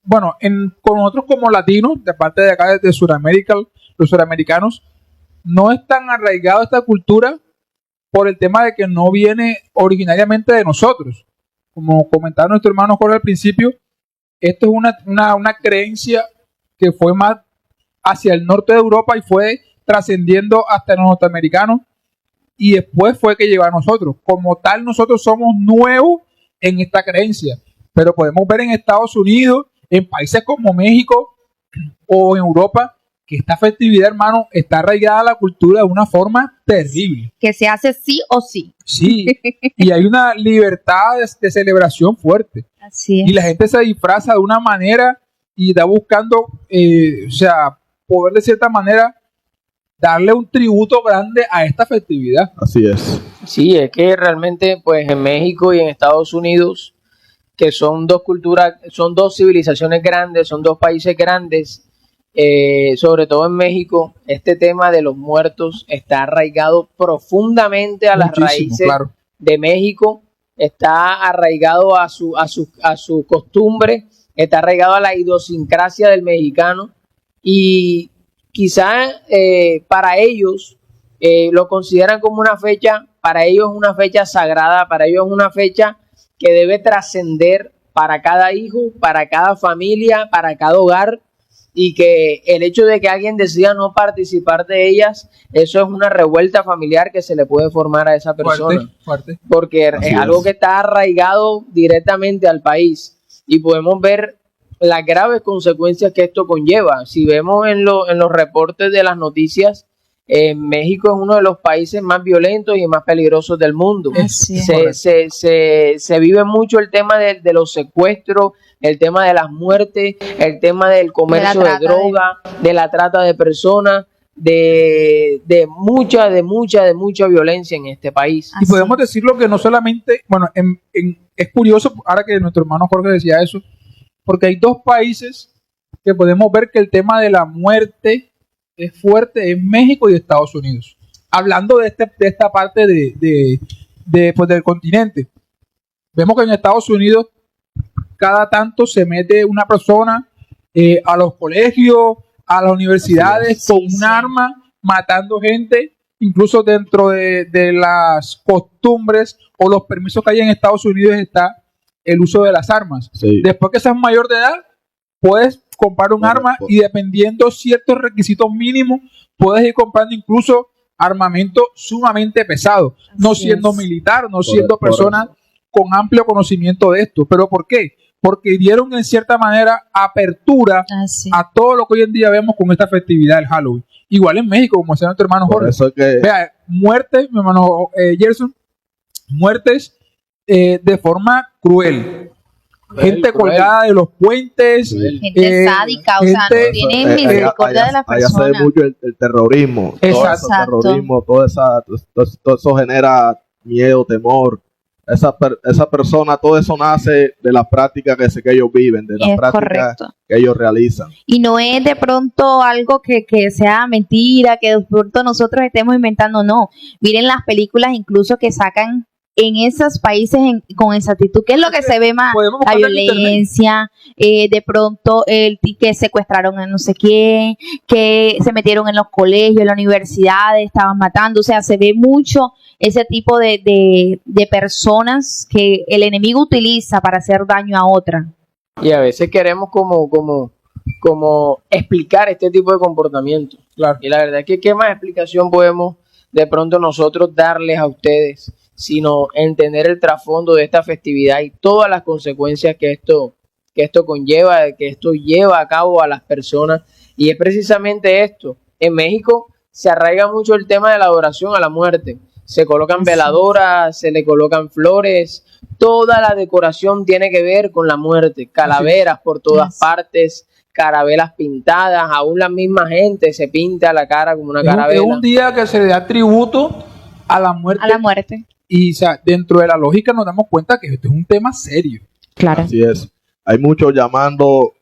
bueno, con nosotros como latinos, de parte de acá de Sudamérica, los suramericanos, no es tan arraigado esta cultura por el tema de que no viene originariamente de nosotros. Como comentaba nuestro hermano Jorge al principio, esto es una creencia que fue más hacia el norte de Europa y fue trascendiendo hasta los norteamericanos y después fue que llegó a nosotros. Como tal, nosotros somos nuevos en esta creencia, pero podemos ver en Estados Unidos, en países como México o en Europa, que esta festividad, hermano, está arraigada a la cultura de una forma terrible. Que se hace sí o sí. Sí, y hay una libertad de celebración fuerte. Así Y es. la gente se disfraza de una manera y está buscando, o sea, poder de cierta manera darle un tributo grande a esta festividad. Así es. Sí, es que realmente, pues en México y en Estados Unidos, que son dos culturas, son dos civilizaciones grandes, son dos países grandes, sobre todo en México, este tema de los muertos está arraigado profundamente a las Muchísimo, raíces claro. de México, está arraigado a su costumbre, está arraigado a la idiosincrasia del mexicano y quizás para ellos lo consideran como una fecha, para ellos es una fecha sagrada, para ellos es una fecha que debe trascender para cada hijo, para cada familia, para cada hogar, y que el hecho de que alguien decida no participar de ellas, eso es una revuelta familiar que se le puede formar a esa persona. Fuerte, fuerte. Porque Así es algo es. que está arraigado directamente al país y podemos ver las graves consecuencias que esto conlleva. Si vemos en los reportes de las noticias, México es uno de los países más violentos y más peligrosos del mundo. Así es. Se vive mucho el tema de los secuestros, el tema de las muertes, el tema del comercio de trata droga, de la trata de personas, de mucha violencia en este país. Y podemos decirlo que no solamente, bueno, es curioso, ahora que nuestro hermano Jorge decía eso, porque hay dos países que podemos ver que el tema de la muerte es fuerte en México y Estados Unidos. Hablando de esta parte pues, del continente. Vemos que en Estados Unidos cada tanto se mete una persona a los colegios, a las universidades Sí, con sí. un arma, matando gente, incluso dentro de las costumbres o los permisos que hay en Estados Unidos está el uso de las armas. Sí. Después que seas mayor de edad, puedes comprar un Correcto. arma y dependiendo ciertos requisitos mínimos, puedes ir comprando incluso armamento sumamente pesado, no Así siendo es. militar, no siendo Por eso. persona con amplio conocimiento de esto. ¿Pero por qué? Porque dieron en cierta manera apertura Así. a todo lo que hoy en día vemos con esta festividad del Halloween. Igual en México, como decía nuestro hermano Por Jorge. eso es que Vea, muertes, mi hermano Gerson, muertes de forma cruel. Gente Cruel. colgada de los puentes. Sí. Gente sádica, o sea, no gente- tienen misericordia de las allá se ve personas. mucho el terrorismo. Todo Exacto. ese terrorismo, todo eso genera miedo, temor. Esa persona, todo eso nace de las prácticas que ellos viven, de las Es prácticas correcto. que ellos realizan. Y no es de pronto algo que sea mentira, que de pronto nosotros estemos inventando, no. Miren las películas incluso que sacan en esos países con exactitud qué es lo que se ve más, Podemos la buscarlo en internet. violencia, de pronto que secuestraron a no sé quién, que se metieron en los colegios, en las universidades, estaban matando, o sea, se ve mucho ese tipo de personas que el enemigo utiliza para hacer daño a otra. Y a veces queremos como explicar este tipo de comportamiento. Claro. Y la verdad es que qué más explicación podemos de pronto nosotros darles a ustedes, sino entender el trasfondo de esta festividad y todas las consecuencias que esto conlleva, que esto lleva a cabo a las personas. Y es precisamente esto. En México se arraiga mucho el tema de la adoración a la muerte. Se colocan veladoras, se le colocan flores, toda la decoración tiene que ver con la muerte, calaveras por todas partes, carabelas pintadas, aún la misma gente se pinta la cara como una Es carabela. un día que se le da tributo a la muerte. A la muerte. Y o sea, dentro de la lógica nos damos cuenta que esto es un tema serio. Claro. Así es. Hay muchos llamando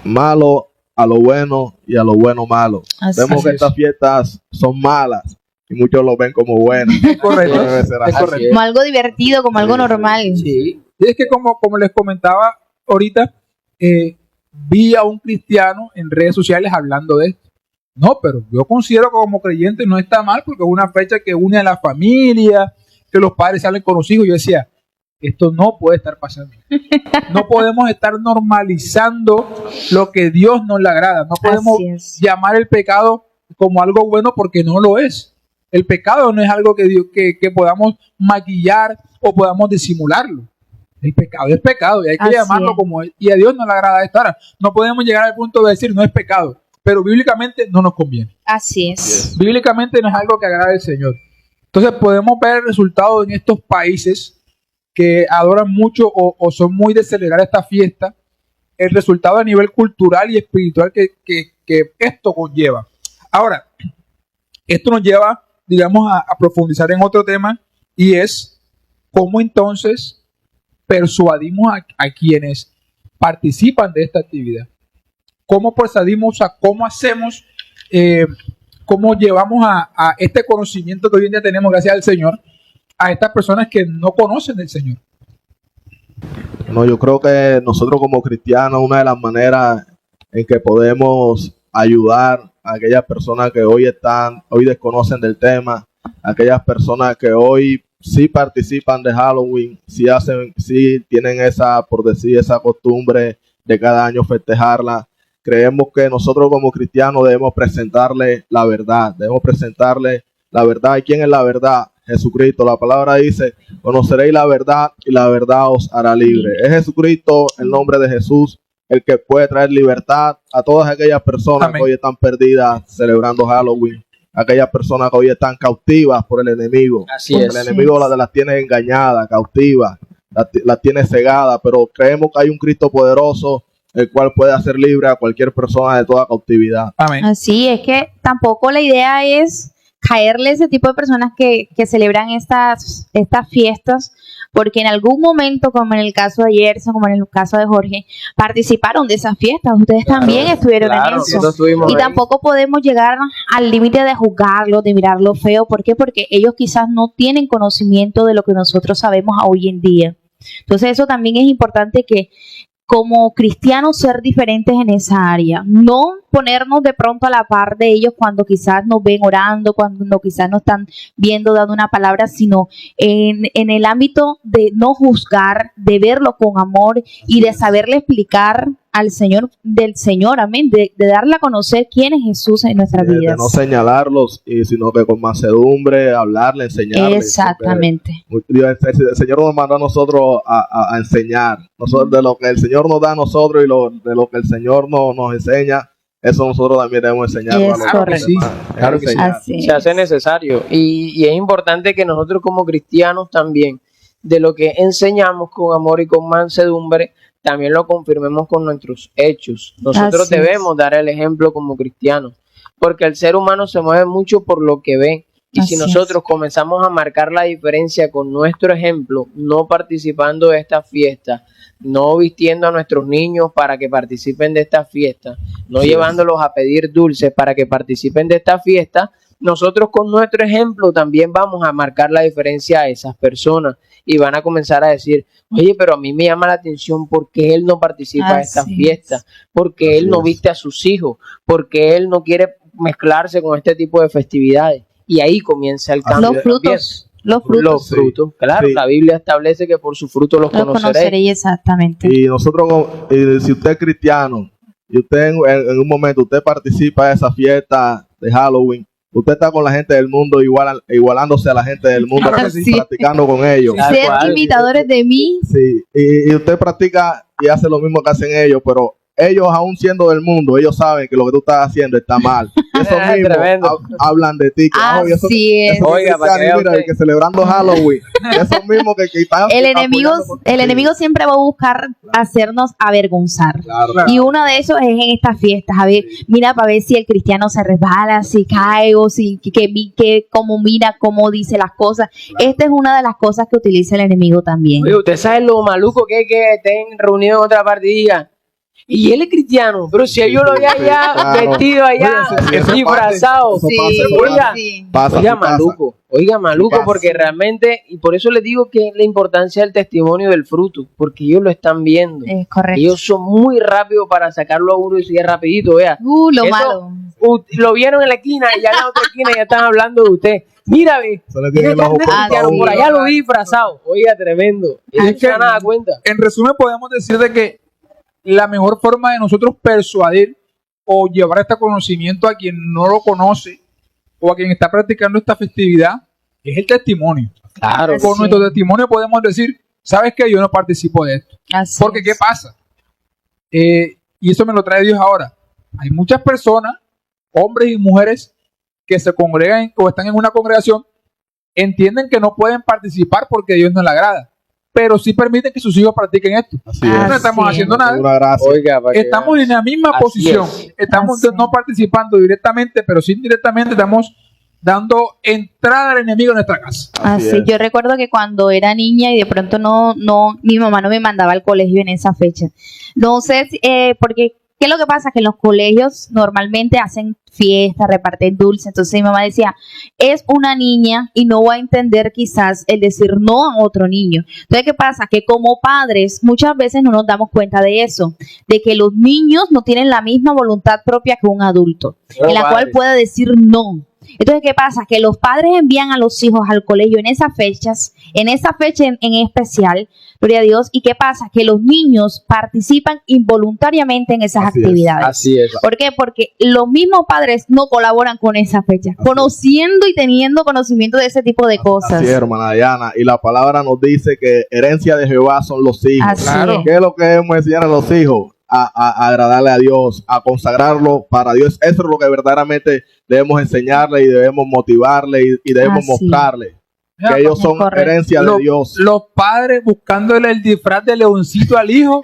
malo a lo bueno y a lo bueno malo. Así Vemos que es. estas fiestas son malas y muchos lo ven como buenas. Correcto. No debe ser Es así. correcto. Como algo divertido, como algo normal. Sí. Y es que como les comentaba ahorita, vi a un cristiano en redes sociales hablando de esto. No, pero yo considero que como creyente no está mal porque es una fecha que une a la familia, que los padres salen con los hijos. Yo decía, esto no puede estar pasando. No podemos estar normalizando lo que Dios no le agrada. No podemos Así es. llamar el pecado como algo bueno porque no lo es. El pecado no es algo que podamos maquillar o podamos disimularlo. El pecado es pecado y hay que Así llamarlo es. como es. Y a Dios no le agrada esto. Ahora, no podemos llegar al punto de decir no es pecado, pero bíblicamente no nos conviene. Así es. Bíblicamente no es algo que agrade al Señor. Entonces podemos ver el resultado en estos países que adoran mucho o son muy de celebrar esta fiesta, el resultado a nivel cultural y espiritual que esto conlleva. Ahora, esto nos lleva, digamos, a profundizar en otro tema y es cómo entonces persuadimos a quienes participan de esta actividad. ¿Cómo persuadimos cómo hacemos, cómo llevamos a este conocimiento que hoy en día tenemos gracias al Señor a estas personas que no conocen del Señor? No, yo creo que nosotros como cristianos, una de las maneras en que podemos ayudar a aquellas personas que hoy desconocen del tema, a aquellas personas que hoy sí participan de Halloween, sí tienen esa costumbre de cada año festejarla. Creemos que nosotros como cristianos debemos presentarle la verdad. ¿Y quién es la verdad? Jesucristo. La palabra dice, conoceréis la verdad y la verdad os hará libre. Es Jesucristo, el nombre de Jesús, el que puede traer libertad a todas aquellas personas Amén. que hoy están perdidas celebrando Halloween, aquellas personas que hoy están cautivas por el enemigo. Así Porque es. el enemigo las tiene engañadas, cautivas, las tiene cegadas, pero creemos que hay un Cristo poderoso el cual puede hacer libre a cualquier persona de toda cautividad. Amén. Así es que tampoco la idea es caerle a ese tipo de personas que celebran estas fiestas, porque en algún momento, como en el caso de Gerson, como en el caso de Jorge, participaron de esas fiestas. Ustedes también estuvieron en eso. nosotros estuvimos Y ahí. tampoco podemos llegar al límite de juzgarlo, de mirarlo feo. ¿Por qué? Porque ellos quizás no tienen conocimiento de lo que nosotros sabemos hoy en día. Entonces eso también es importante que como cristianos ser diferentes en esa área, no ponernos de pronto a la par de ellos cuando quizás nos ven orando, cuando quizás nos están viendo dando una palabra, sino en el ámbito de no juzgar, de verlo con amor y de saberle explicar al Señor, del Señor, amén, de darle a conocer quién es Jesús en nuestras De vidas. no señalarlos, sino que con mansedumbre, hablarle, enseñarles. Exactamente. El Señor nos mandó a nosotros a enseñar. Nosotros, de lo que el Señor nos da a nosotros y de lo que el Señor nos enseña, eso nosotros también debemos enseñarlo Es a los correcto. demás. Claro que sí. Enseñar. Así Se hace es. necesario y es importante que nosotros como cristianos también de lo que enseñamos con amor y con mansedumbre también lo confirmemos con nuestros hechos. Nosotros Así es. debemos dar el ejemplo como cristianos, porque el ser humano se mueve mucho por lo que ve. Y Así si nosotros comenzamos a marcar la diferencia con nuestro ejemplo, no participando de esta fiesta, no vistiendo a nuestros niños para que participen de esta fiesta, no Sí. llevándolos a pedir dulces para que participen de esta fiesta, nosotros con nuestro ejemplo también vamos a marcar la diferencia a esas personas y van a comenzar a decir, oye, pero a mí me llama la atención porque él no participa de estas Así fiestas, porque él no viste a sus hijos, porque él no quiere mezclarse con este tipo de festividades. Y ahí comienza el cambio. Los frutos. Los frutos. Los frutos, claro, Sí. la Biblia establece que por sus frutos los Los conoceréis. conoceréis exactamente. Y nosotros, si usted es cristiano y usted en un momento usted participa de esa fiesta de Halloween, usted está con la gente del mundo igualándose a la gente del mundo, Claro que sí. practicando con ellos. Tal Ser cual. imitadores de mí. Sí, y usted practica y hace lo mismo que hacen ellos, pero ellos, aún siendo del mundo, ellos saben que lo que tú estás haciendo está mal. Eso mismo Tremendo. hablan de ti. Que, "Ay, eso- Así es. eso Oiga, para que vea mira, usted. que celebrando Halloween, esos mismos que están El enemigo, apoyando por- el Sí, enemigo siempre va a buscar hacernos avergonzar. claro. Claro. Y uno de esos es en estas fiestas, a ver, mira para ver si el cristiano se resbala, si cae o si que cómo mira, cómo dice las cosas. Esta es una de las cosas que utiliza el enemigo también. Oye, usted sabe lo maluco que es que estén reunidos en otra parte y digan, y él es cristiano, pero si yo lo vi allá, claro. vestido allá, Oye, eso disfrazado. Eso Sí, Oiga, pasa, Oiga, sí pasa. maluco, Pasa. porque realmente, y por eso les digo que es la importancia del testimonio del fruto, porque ellos lo están viendo. Es correcto. Ellos son muy rápidos para sacarlo a uno y sigue rapidito, vea. Lo Eso- malo. Lo vieron en la esquina y ya en la otra esquina ya están hablando de usted. Mira, ve, Se le tiene el tiene ojo carne de puesto a cristiano, uno. por allá lo vi disfrazado. Oiga, tremendo. Y no Es se que- dan nada cuenta. En resumen, podemos decir de que la mejor forma de nosotros persuadir o llevar este conocimiento a quien no lo conoce o a quien está practicando esta festividad es el testimonio. Claro. Con Sí. nuestro testimonio podemos decir, ¿sabes qué? Yo no participo de esto. Así Porque, ¿qué es. pasa? Y eso me lo trae Dios ahora. Hay muchas personas, hombres y mujeres, que se congregan o están en una congregación, entienden que no pueden participar porque Dios no le agrada, pero sí permiten que sus hijos practiquen esto. Así Ah, es. No estamos sí. haciendo nada. Una gracia. Oiga, para que Estamos vean. en la misma Así posición. es. Estamos Así. no participando directamente, pero sí indirectamente estamos dando entrada al enemigo en nuestra casa. Así Así, es. yo recuerdo que cuando era niña y de pronto mi mamá no me mandaba al colegio en esa fecha. No sé, porque, ¿qué es lo que pasa? Que en los colegios normalmente hacen fiestas, reparten dulces, entonces mi mamá decía, es una niña y no va a entender quizás el decir no a otro niño. Entonces, ¿qué pasa? Que como padres muchas veces no nos damos cuenta de eso, de que los niños no tienen la misma voluntad propia que un adulto, en la cual puede decir no. Entonces, ¿qué pasa? Que los padres envían a los hijos al colegio en esas fechas, en esa fecha en especial, gloria a Dios, y ¿qué pasa? Que los niños participan involuntariamente en esas Así es, actividades. Así es. ¿Por qué? Porque los mismos padres no colaboran con esa fecha, Así conociendo y teniendo conocimiento de ese tipo de cosas. Así es, hermana Diana. Y la palabra nos dice que herencia de Jehová son los hijos. Así Claro. es. ¿Qué es lo que debemos enseñar a los hijos? A agradarle a Dios, a consagrarlo para Dios. Eso es lo que verdaderamente debemos enseñarle y debemos motivarle y debemos Así. mostrarle. Que ellos Es son correcto. herencia Lo- de Dios. Los padres buscándole el disfraz de leoncito al hijo,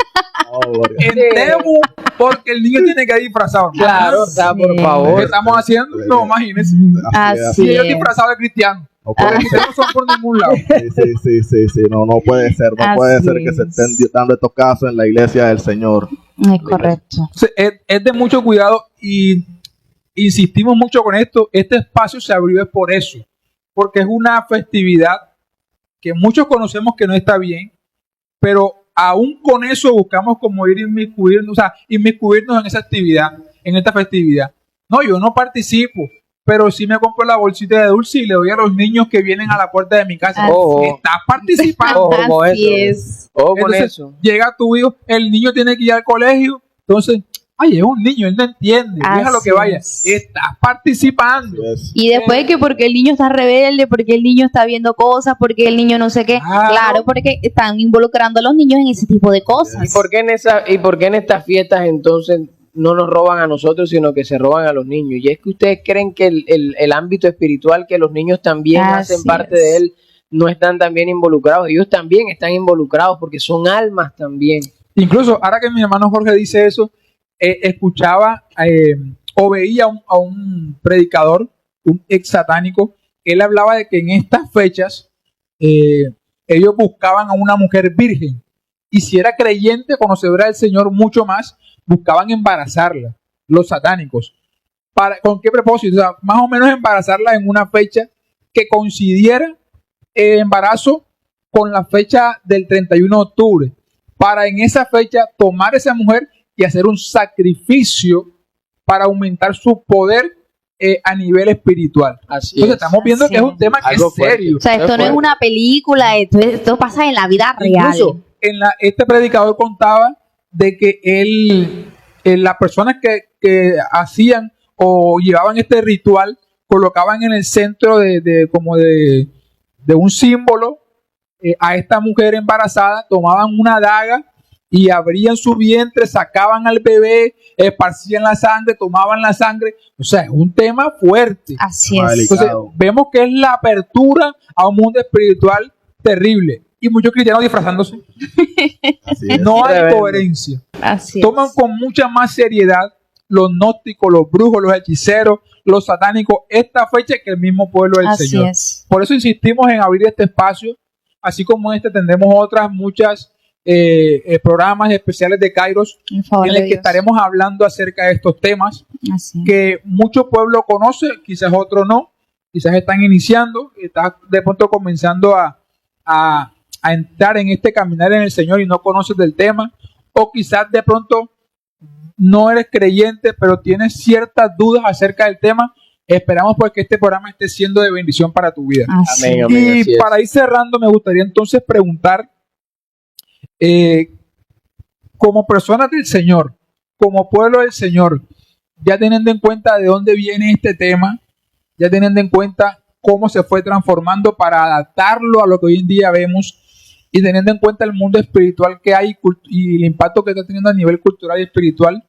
Oh, gloria. entremos porque el niño tiene que ir disfrazado. Claro, o sea, por Sí. ¿Qué favor. estamos haciendo? No, imagínense. Así Y ellos es. disfrazados de cristiano. No puede Porque ustedes no son por ningún lado. sí. No puede ser. No Así puede ser que se es. estén dando estos casos en la iglesia del Señor. Es correcto. Entonces, es de mucho cuidado y insistimos mucho con esto. Este espacio se abrió es por eso, porque es una festividad que muchos conocemos que no está bien, pero aún con eso buscamos como inmiscuirnos en esa actividad, en esta festividad. No, yo no participo, pero sí me compro la bolsita de dulce y le doy a los niños que vienen a la puerta de mi casa. Así Ojo. Estás participando. Ojo con Así eso. es. Ojo con Entonces, eso. llega tu hijo, el niño tiene que ir al colegio, entonces, ay, es un niño, él no entiende, déjalo que Así vaya. es. Estás participando. Yes. Y después que porque el niño está rebelde, porque el niño está viendo cosas, porque el niño no sé qué. Claro. Claro, porque están involucrando a los niños en ese tipo de cosas. ¿Y por qué en estas fiestas entonces no nos roban a nosotros, sino que se roban a los niños? Y es que ustedes creen que el ámbito espiritual, que los niños también Así hacen parte es. de él, no están también involucrados. Ellos también están involucrados porque son almas también. Incluso, ahora que mi hermano Jorge dice eso, escuchaba o veía a un predicador, un ex satánico, él hablaba de que en estas fechas ellos buscaban a una mujer virgen, y si era creyente, conocedora del Señor mucho más, buscaban embarazarla, los satánicos, ¿Con qué propósito? O sea, más o menos embarazarla en una fecha que coincidiera el embarazo con la fecha del 31 de octubre, para en esa fecha tomar esa mujer y hacer un sacrificio para aumentar su poder a nivel espiritual. Así Entonces es. estamos viendo Así que es un tema que Algo es serio. O sea, esto no es una película, esto pasa en la vida real. Incluso este predicador contaba de que las personas que hacían o llevaban este ritual colocaban en el centro de un símbolo a esta mujer embarazada, tomaban una daga y abrían su vientre, sacaban al bebé, esparcían la sangre, tomaban la sangre. O sea, es un tema fuerte. Así Vale. es. Entonces, vemos que es la apertura a un mundo espiritual terrible. Y muchos cristianos disfrazándose. Así es. No hay Tremendo. coherencia. Así Toman es. con mucha más seriedad los gnósticos, los brujos, los hechiceros, los satánicos, esta fecha que el mismo pueblo del Así Señor. es. Por eso insistimos en abrir este espacio, así como tendremos otras muchas programas especiales de Kairos En favor en de los que Dios. estaremos hablando acerca de estos temas Así es. que mucho pueblo conoce, quizás otro no, quizás están iniciando, están de pronto comenzando a entrar en este caminar en el Señor y no conoces del tema, o quizás de pronto no eres creyente, pero tienes ciertas dudas acerca del tema. Esperamos pues que este programa esté siendo de bendición para tu vida. Así Amén, es. amén. Y así es. para ir cerrando, me gustaría entonces preguntar, como personas del Señor, como pueblo del Señor, ya teniendo en cuenta de dónde viene este tema, ya teniendo en cuenta cómo se fue transformando para adaptarlo a lo que hoy en día vemos, y teniendo en cuenta el mundo espiritual que hay y el impacto que está teniendo a nivel cultural y espiritual,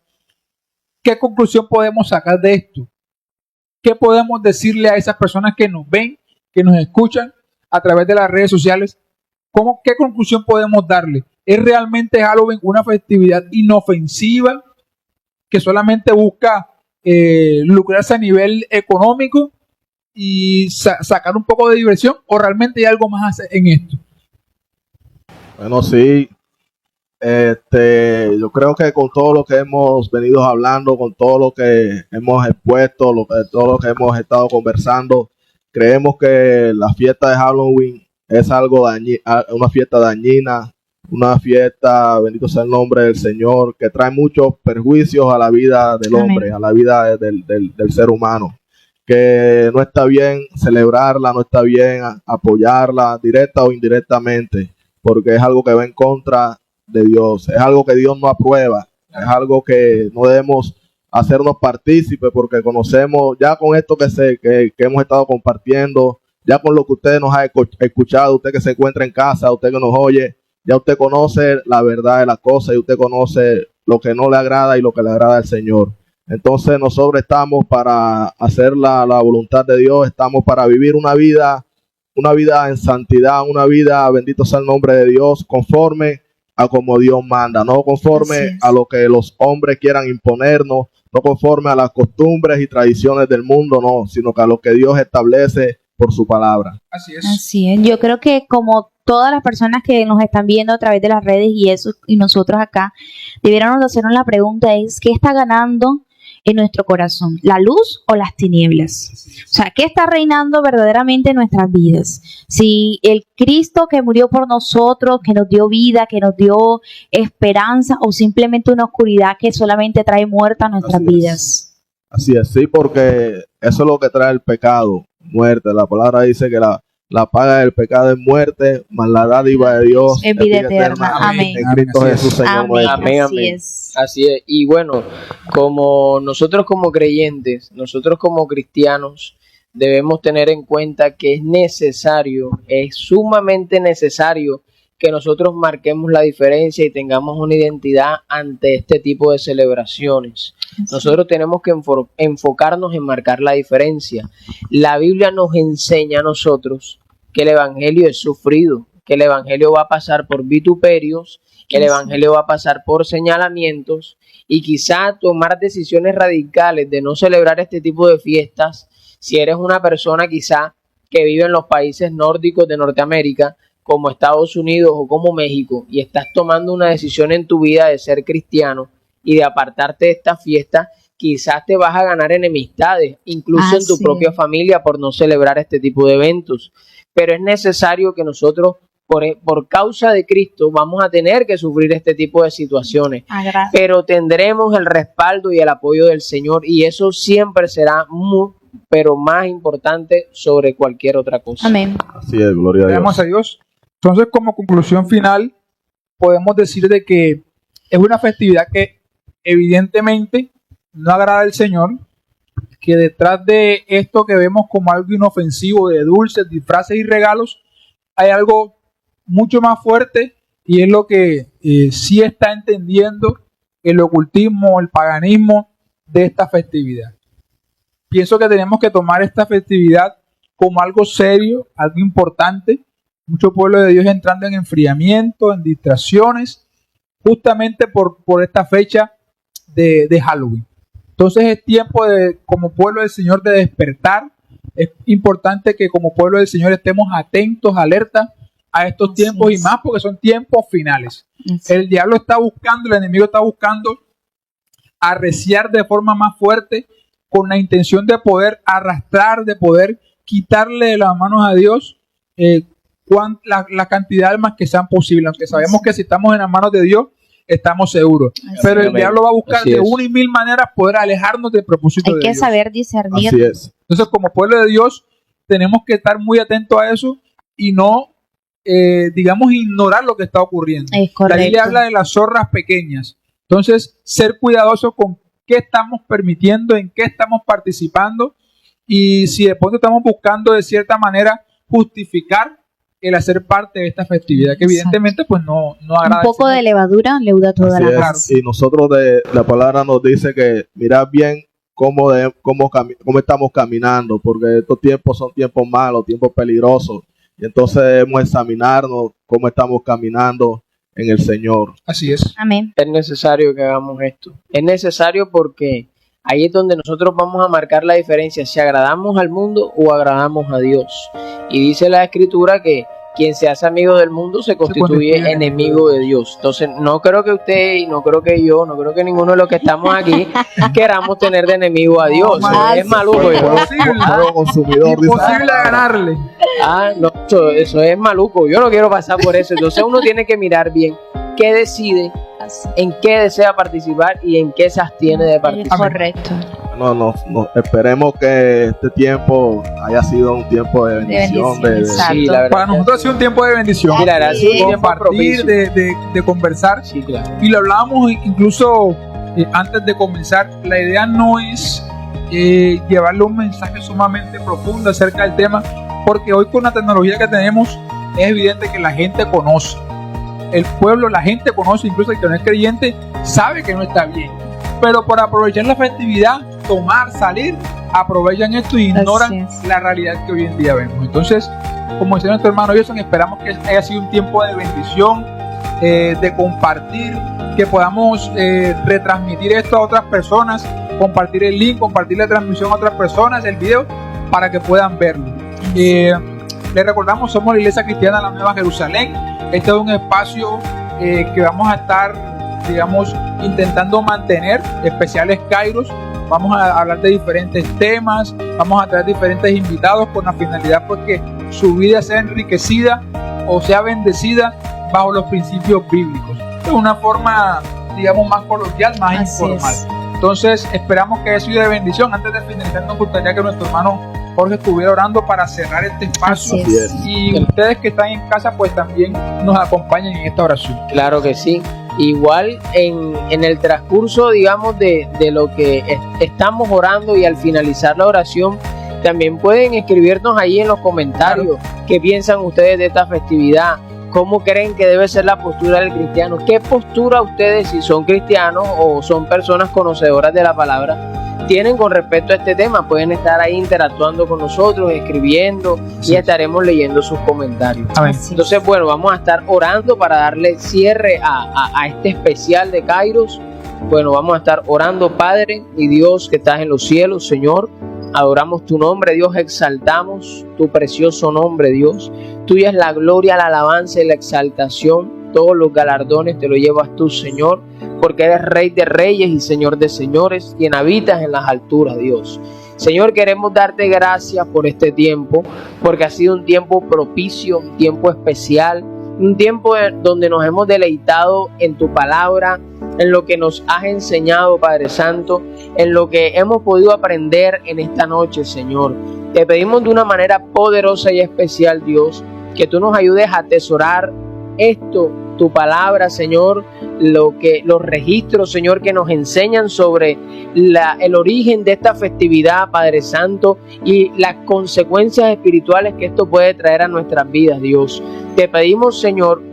¿qué conclusión podemos sacar de esto? ¿Qué podemos decirle a esas personas que nos ven, que nos escuchan a través de las redes sociales? ¿Qué conclusión podemos darle? ¿Es realmente Halloween una festividad inofensiva que solamente busca lucrarse a nivel económico y sacar un poco de diversión, o realmente hay algo más en esto? Bueno, sí. Yo creo que con todo lo que hemos venido hablando, con todo lo que hemos expuesto, todo lo que hemos estado conversando, creemos que la fiesta de Halloween es una fiesta dañina, una fiesta, bendito sea el nombre del Señor, que trae muchos perjuicios a la vida del hombre, a la vida del ser humano. Que no está bien celebrarla, no está bien apoyarla, directa o indirectamente, porque es algo que va en contra de Dios, es algo que Dios no aprueba, es algo que no debemos hacernos partícipes, porque conocemos ya con esto que hemos estado compartiendo, ya con lo que usted nos ha escuchado, usted que se encuentra en casa, usted que nos oye, ya usted conoce la verdad de las cosas y usted conoce lo que no le agrada y lo que le agrada al Señor. Entonces nosotros estamos para hacer la voluntad de Dios, estamos para vivir una vida en santidad, una vida, bendito sea el nombre de Dios, conforme a como Dios manda, no conforme a lo que los hombres quieran imponernos, no conforme a las costumbres y tradiciones del mundo, no, sino que a lo que Dios establece por su palabra. Así es. Así es. Yo creo que como todas las personas que nos están viendo a través de las redes y nosotros acá, debiéramos hacernos la pregunta es, ¿qué está ganando en nuestro corazón? ¿La luz o las tinieblas? O sea, ¿qué está reinando verdaderamente en nuestras vidas? Si el Cristo que murió por nosotros, que nos dio vida, que nos dio esperanza, o simplemente una oscuridad que solamente trae muerte a nuestras vidas. Así es, sí, porque eso es lo que trae el pecado, muerte. La palabra dice que la paga del pecado es muerte, mas la dádiva de Dios Es vida eterna. Amén. En Cristo Amén. Jesús, Señor Amén. nuestro. Amén, Así amén. es. Así es. Y bueno, como nosotros como creyentes, nosotros como cristianos, debemos tener en cuenta que es sumamente necesario que nosotros marquemos la diferencia y tengamos una identidad ante este tipo de celebraciones. Nosotros tenemos que enfocarnos en marcar la diferencia. La Biblia nos enseña a nosotros que el Evangelio es sufrido, que el Evangelio va a pasar por vituperios, que el Evangelio va a pasar por señalamientos, y quizá tomar decisiones radicales de no celebrar este tipo de fiestas, si eres una persona quizá que vive en los países nórdicos de Norteamérica, como Estados Unidos o como México, y estás tomando una decisión en tu vida de ser cristiano y de apartarte de esta fiesta, quizás te vas a ganar enemistades, incluso en tu Así propia es. familia, por no celebrar este tipo de eventos. Pero es necesario que nosotros, por causa de Cristo, vamos a tener que sufrir este tipo de situaciones. Pero tendremos el respaldo y el apoyo del Señor, y eso siempre será pero más importante sobre cualquier otra cosa. Amén. Así es, gloria a Dios. Gracias a Dios. Entonces, como conclusión final, podemos decir de que es una festividad que evidentemente no agrada al Señor, que detrás de esto que vemos como algo inofensivo de dulces, disfraces y regalos, hay algo mucho más fuerte, y es lo que sí está entendiendo el ocultismo, el paganismo de esta festividad. Pienso que tenemos que tomar esta festividad como algo serio, algo importante. Mucho pueblo de Dios entrando en enfriamiento, en distracciones, justamente por esta fecha de Halloween. Entonces es tiempo como pueblo del Señor, de despertar. Es importante que como pueblo del Señor estemos atentos, alerta a estos tiempos, y más porque son tiempos finales. El diablo está buscando, el enemigo está buscando arreciar de forma más fuerte, con la intención de poder arrastrar, de poder quitarle de las manos a Dios la cantidad de almas que sean posibles, aunque sabemos que si estamos en las manos de Dios estamos seguros. Pero el diablo va a buscar de una y mil maneras poder alejarnos del propósito de Dios. Hay que saber discernir. Así es. Entonces, como pueblo de Dios, tenemos que estar muy atentos a eso y no, digamos, ignorar lo que está ocurriendo. Es La correcto. Biblia habla de las zorras pequeñas. Entonces, ser cuidadosos con qué estamos permitiendo, en qué estamos participando, y si de pronto estamos buscando de cierta manera justificar el hacer parte de esta festividad, que evidentemente pues no agrada. Un poco al de Señor. levadura leuda toda Así la es. masa. Y nosotros la palabra nos dice que mirad bien cómo estamos caminando, porque estos tiempos son tiempos malos, tiempos peligrosos. Y entonces debemos examinarnos cómo estamos caminando en el Señor. Así es. Amén. Es necesario que hagamos esto. Es necesario porque ahí es donde nosotros vamos a marcar la diferencia, si agradamos al mundo o agradamos a Dios. Y dice la Escritura que quien se hace amigo del mundo se constituye enemigo de Dios. Entonces, no creo que usted, y no creo que yo, no creo que ninguno de los que estamos aquí queramos tener de enemigo a Dios. Es maluco. Fuego consumidor, dice. Imposible ganarle. No, eso es maluco. Yo no quiero pasar por eso. Entonces uno tiene que mirar bien qué decide, en qué desea participar y en qué se abstiene de Es participar. correcto. No, esperemos que este tiempo haya sido un tiempo de bendición. bendición, exacto. Sí, la verdad. Para nosotros ha sido un tiempo de bendición. Sí, la verdad, ha sido un de tiempo compartir, propicio. de conversar. Sí, claro. Y lo hablábamos incluso antes de comenzar. La idea no es llevarle un mensaje sumamente profundo acerca del tema, porque hoy con la tecnología que tenemos es evidente que la gente conoce. El pueblo, la gente conoce, incluso el que no es creyente, sabe que no está bien. Pero por aprovechar la festividad, salir, aprovechan esto y ignoran la realidad que hoy en día vemos. Entonces, como decía nuestro hermano Jason, esperamos que haya sido un tiempo de bendición, de compartir, que podamos retransmitir esto a otras personas, compartir el link, compartir la transmisión a otras personas, el video, para que puedan verlo. Les recordamos, somos la Iglesia Cristiana de la Nueva Jerusalén. Este es un espacio que vamos a estar, digamos, intentando mantener, especiales Kairos. Vamos a hablar de diferentes temas, vamos a traer diferentes invitados con la finalidad porque su vida sea enriquecida o sea bendecida bajo los principios bíblicos. De una forma, digamos, más coloquial, más informal. Entonces, esperamos que haya sido de bendición. Antes de finalizar, nos gustaría que nuestro hermano Jorge estuviera orando para cerrar este espacio. Así es. Y ustedes que están en casa, pues también nos acompañen en esta oración. Claro que sí. Igual en el transcurso, digamos, de lo que estamos orando y al finalizar la oración, también pueden escribirnos ahí en los comentarios qué piensan ustedes de esta festividad, cómo creen que debe ser la postura del cristiano, qué postura ustedes, si son cristianos o son personas conocedoras de la palabra, tienen con respecto a este tema. Pueden estar ahí interactuando con nosotros, escribiendo, y estaremos leyendo sus comentarios. Amén. Entonces, bueno, vamos a estar orando para darle cierre a este especial de Kairos. Bueno, vamos a estar orando. Padre y Dios que estás en los cielos, Señor, adoramos tu nombre, Dios, exaltamos tu precioso nombre, Dios. Tuya es la gloria, la alabanza y la exaltación. Todos los galardones te lo llevas tú, Señor. porque eres Rey de Reyes y Señor de Señores, quien habitas en las alturas, Dios. Señor, queremos darte gracias por este tiempo, porque ha sido un tiempo propicio, un tiempo especial, un tiempo donde nos hemos deleitado en tu palabra, en lo que nos has enseñado, Padre Santo, en lo que hemos podido aprender en esta noche, Señor. Te pedimos de una manera poderosa y especial, Dios, que tú nos ayudes a atesorar esto, tu palabra, Señor, los registros, Señor, que nos enseñan sobre el origen de esta festividad, Padre Santo, y las consecuencias espirituales que esto puede traer a nuestras vidas, Dios. Te pedimos, Señor,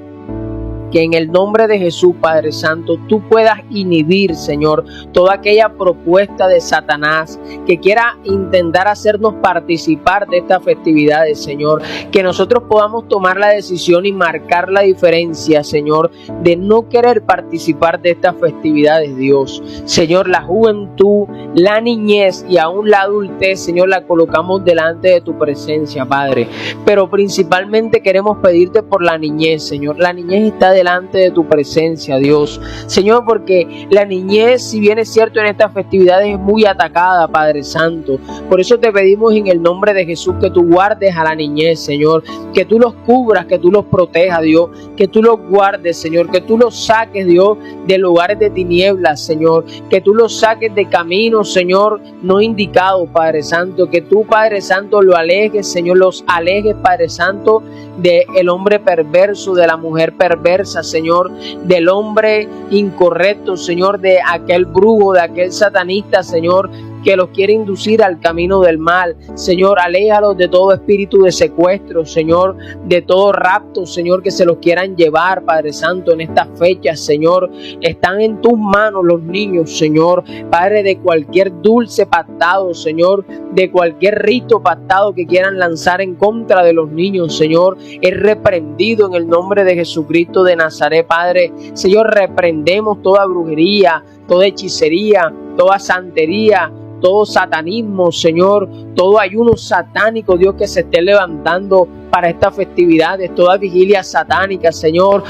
que en el nombre de Jesús, Padre Santo, tú puedas inhibir, Señor, toda aquella propuesta de Satanás que quiera intentar hacernos participar de estas festividades, Señor. Que nosotros podamos tomar la decisión y marcar la diferencia, Señor, de no querer participar de estas festividades, Dios. Señor, la juventud, la niñez y aún la adultez, Señor, la colocamos delante de tu presencia, Padre. Pero principalmente queremos pedirte por la niñez, Señor. La niñez está delante de tu presencia, Dios. Señor, porque la niñez, si bien es cierto en estas festividades, es muy atacada, Padre Santo. Por eso te pedimos en el nombre de Jesús que tú guardes a la niñez, Señor. Que tú los cubras, que tú los protejas, Dios. Que tú los guardes, Señor. Que tú los saques, Dios, de lugares de tinieblas, Señor. Que tú los saques de caminos, Señor, no indicados, Padre Santo. Que tú, Padre Santo, lo alejes, Señor. Los alejes, Padre Santo, del hombre perverso, de la mujer perversa, Señor, del hombre incorrecto, Señor, de aquel brujo, de aquel satanista, Señor, que los quiere inducir al camino del mal. Señor, aléjalos de todo espíritu de secuestro, Señor, de todo rapto, Señor, que se los quieran llevar, Padre Santo, en estas fechas, Señor. Están en tus manos los niños, Señor, Padre, de cualquier dulce pactado, Señor, de cualquier rito pactado que quieran lanzar en contra de los niños, Señor, es reprendido en el nombre de Jesucristo de Nazaret, Padre. Señor, reprendemos toda brujería, toda hechicería, toda santería, todo satanismo, Señor, todo ayuno satánico, Dios, que se esté levantando para estas festividades, toda vigilia satánica, Señor,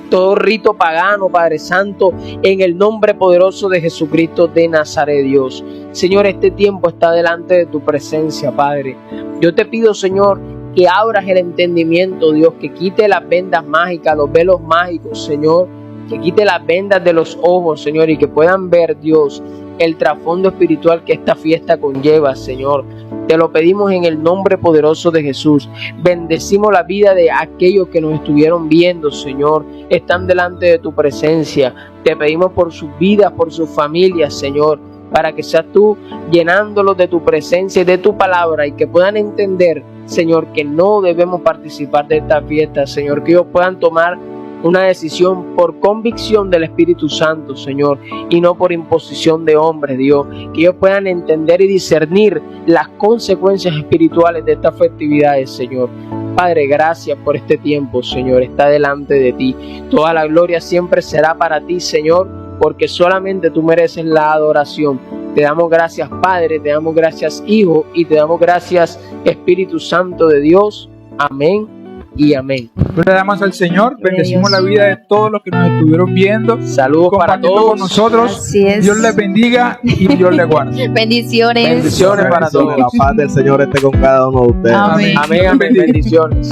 todo rito pagano, Padre Santo, en el nombre poderoso de Jesucristo de Nazaret, Dios. Señor, este tiempo está delante de tu presencia, Padre. Yo te pido, Señor, que abras el entendimiento, Dios, que quite las vendas mágicas, los velos mágicos, Señor, que quite las vendas de los ojos, Señor, y que puedan ver, Dios, el trasfondo espiritual que esta fiesta conlleva, Señor. Te lo pedimos en el nombre poderoso de Jesús. Bendecimos la vida de aquellos que nos estuvieron viendo, Señor. Están delante de tu presencia. Te pedimos por sus vidas, por sus familias, Señor, para que seas tú llenándolos de tu presencia y de tu palabra, y que puedan entender, Señor, que no debemos participar de esta fiesta, Señor. Que ellos puedan tomar una decisión por convicción del Espíritu Santo, Señor, y no por imposición de hombres, Dios. Que ellos puedan entender y discernir las consecuencias espirituales de estas festividades, Señor. Padre, gracias por este tiempo, Señor. Está delante de ti. Toda la gloria siempre será para ti, Señor, porque solamente tú mereces la adoración. Te damos gracias, Padre, te damos gracias, Hijo, y te damos gracias, Espíritu Santo de Dios. Amén y amén. Le damos al Señor, bendecimos la vida de todos los que nos estuvieron viendo. Saludos para todos con nosotros. Así es. Dios les bendiga y Dios les guarde. Bendiciones. Bendiciones para todos. La paz del Señor esté con cada uno de ustedes. Amén. Amén, amén. Bendiciones.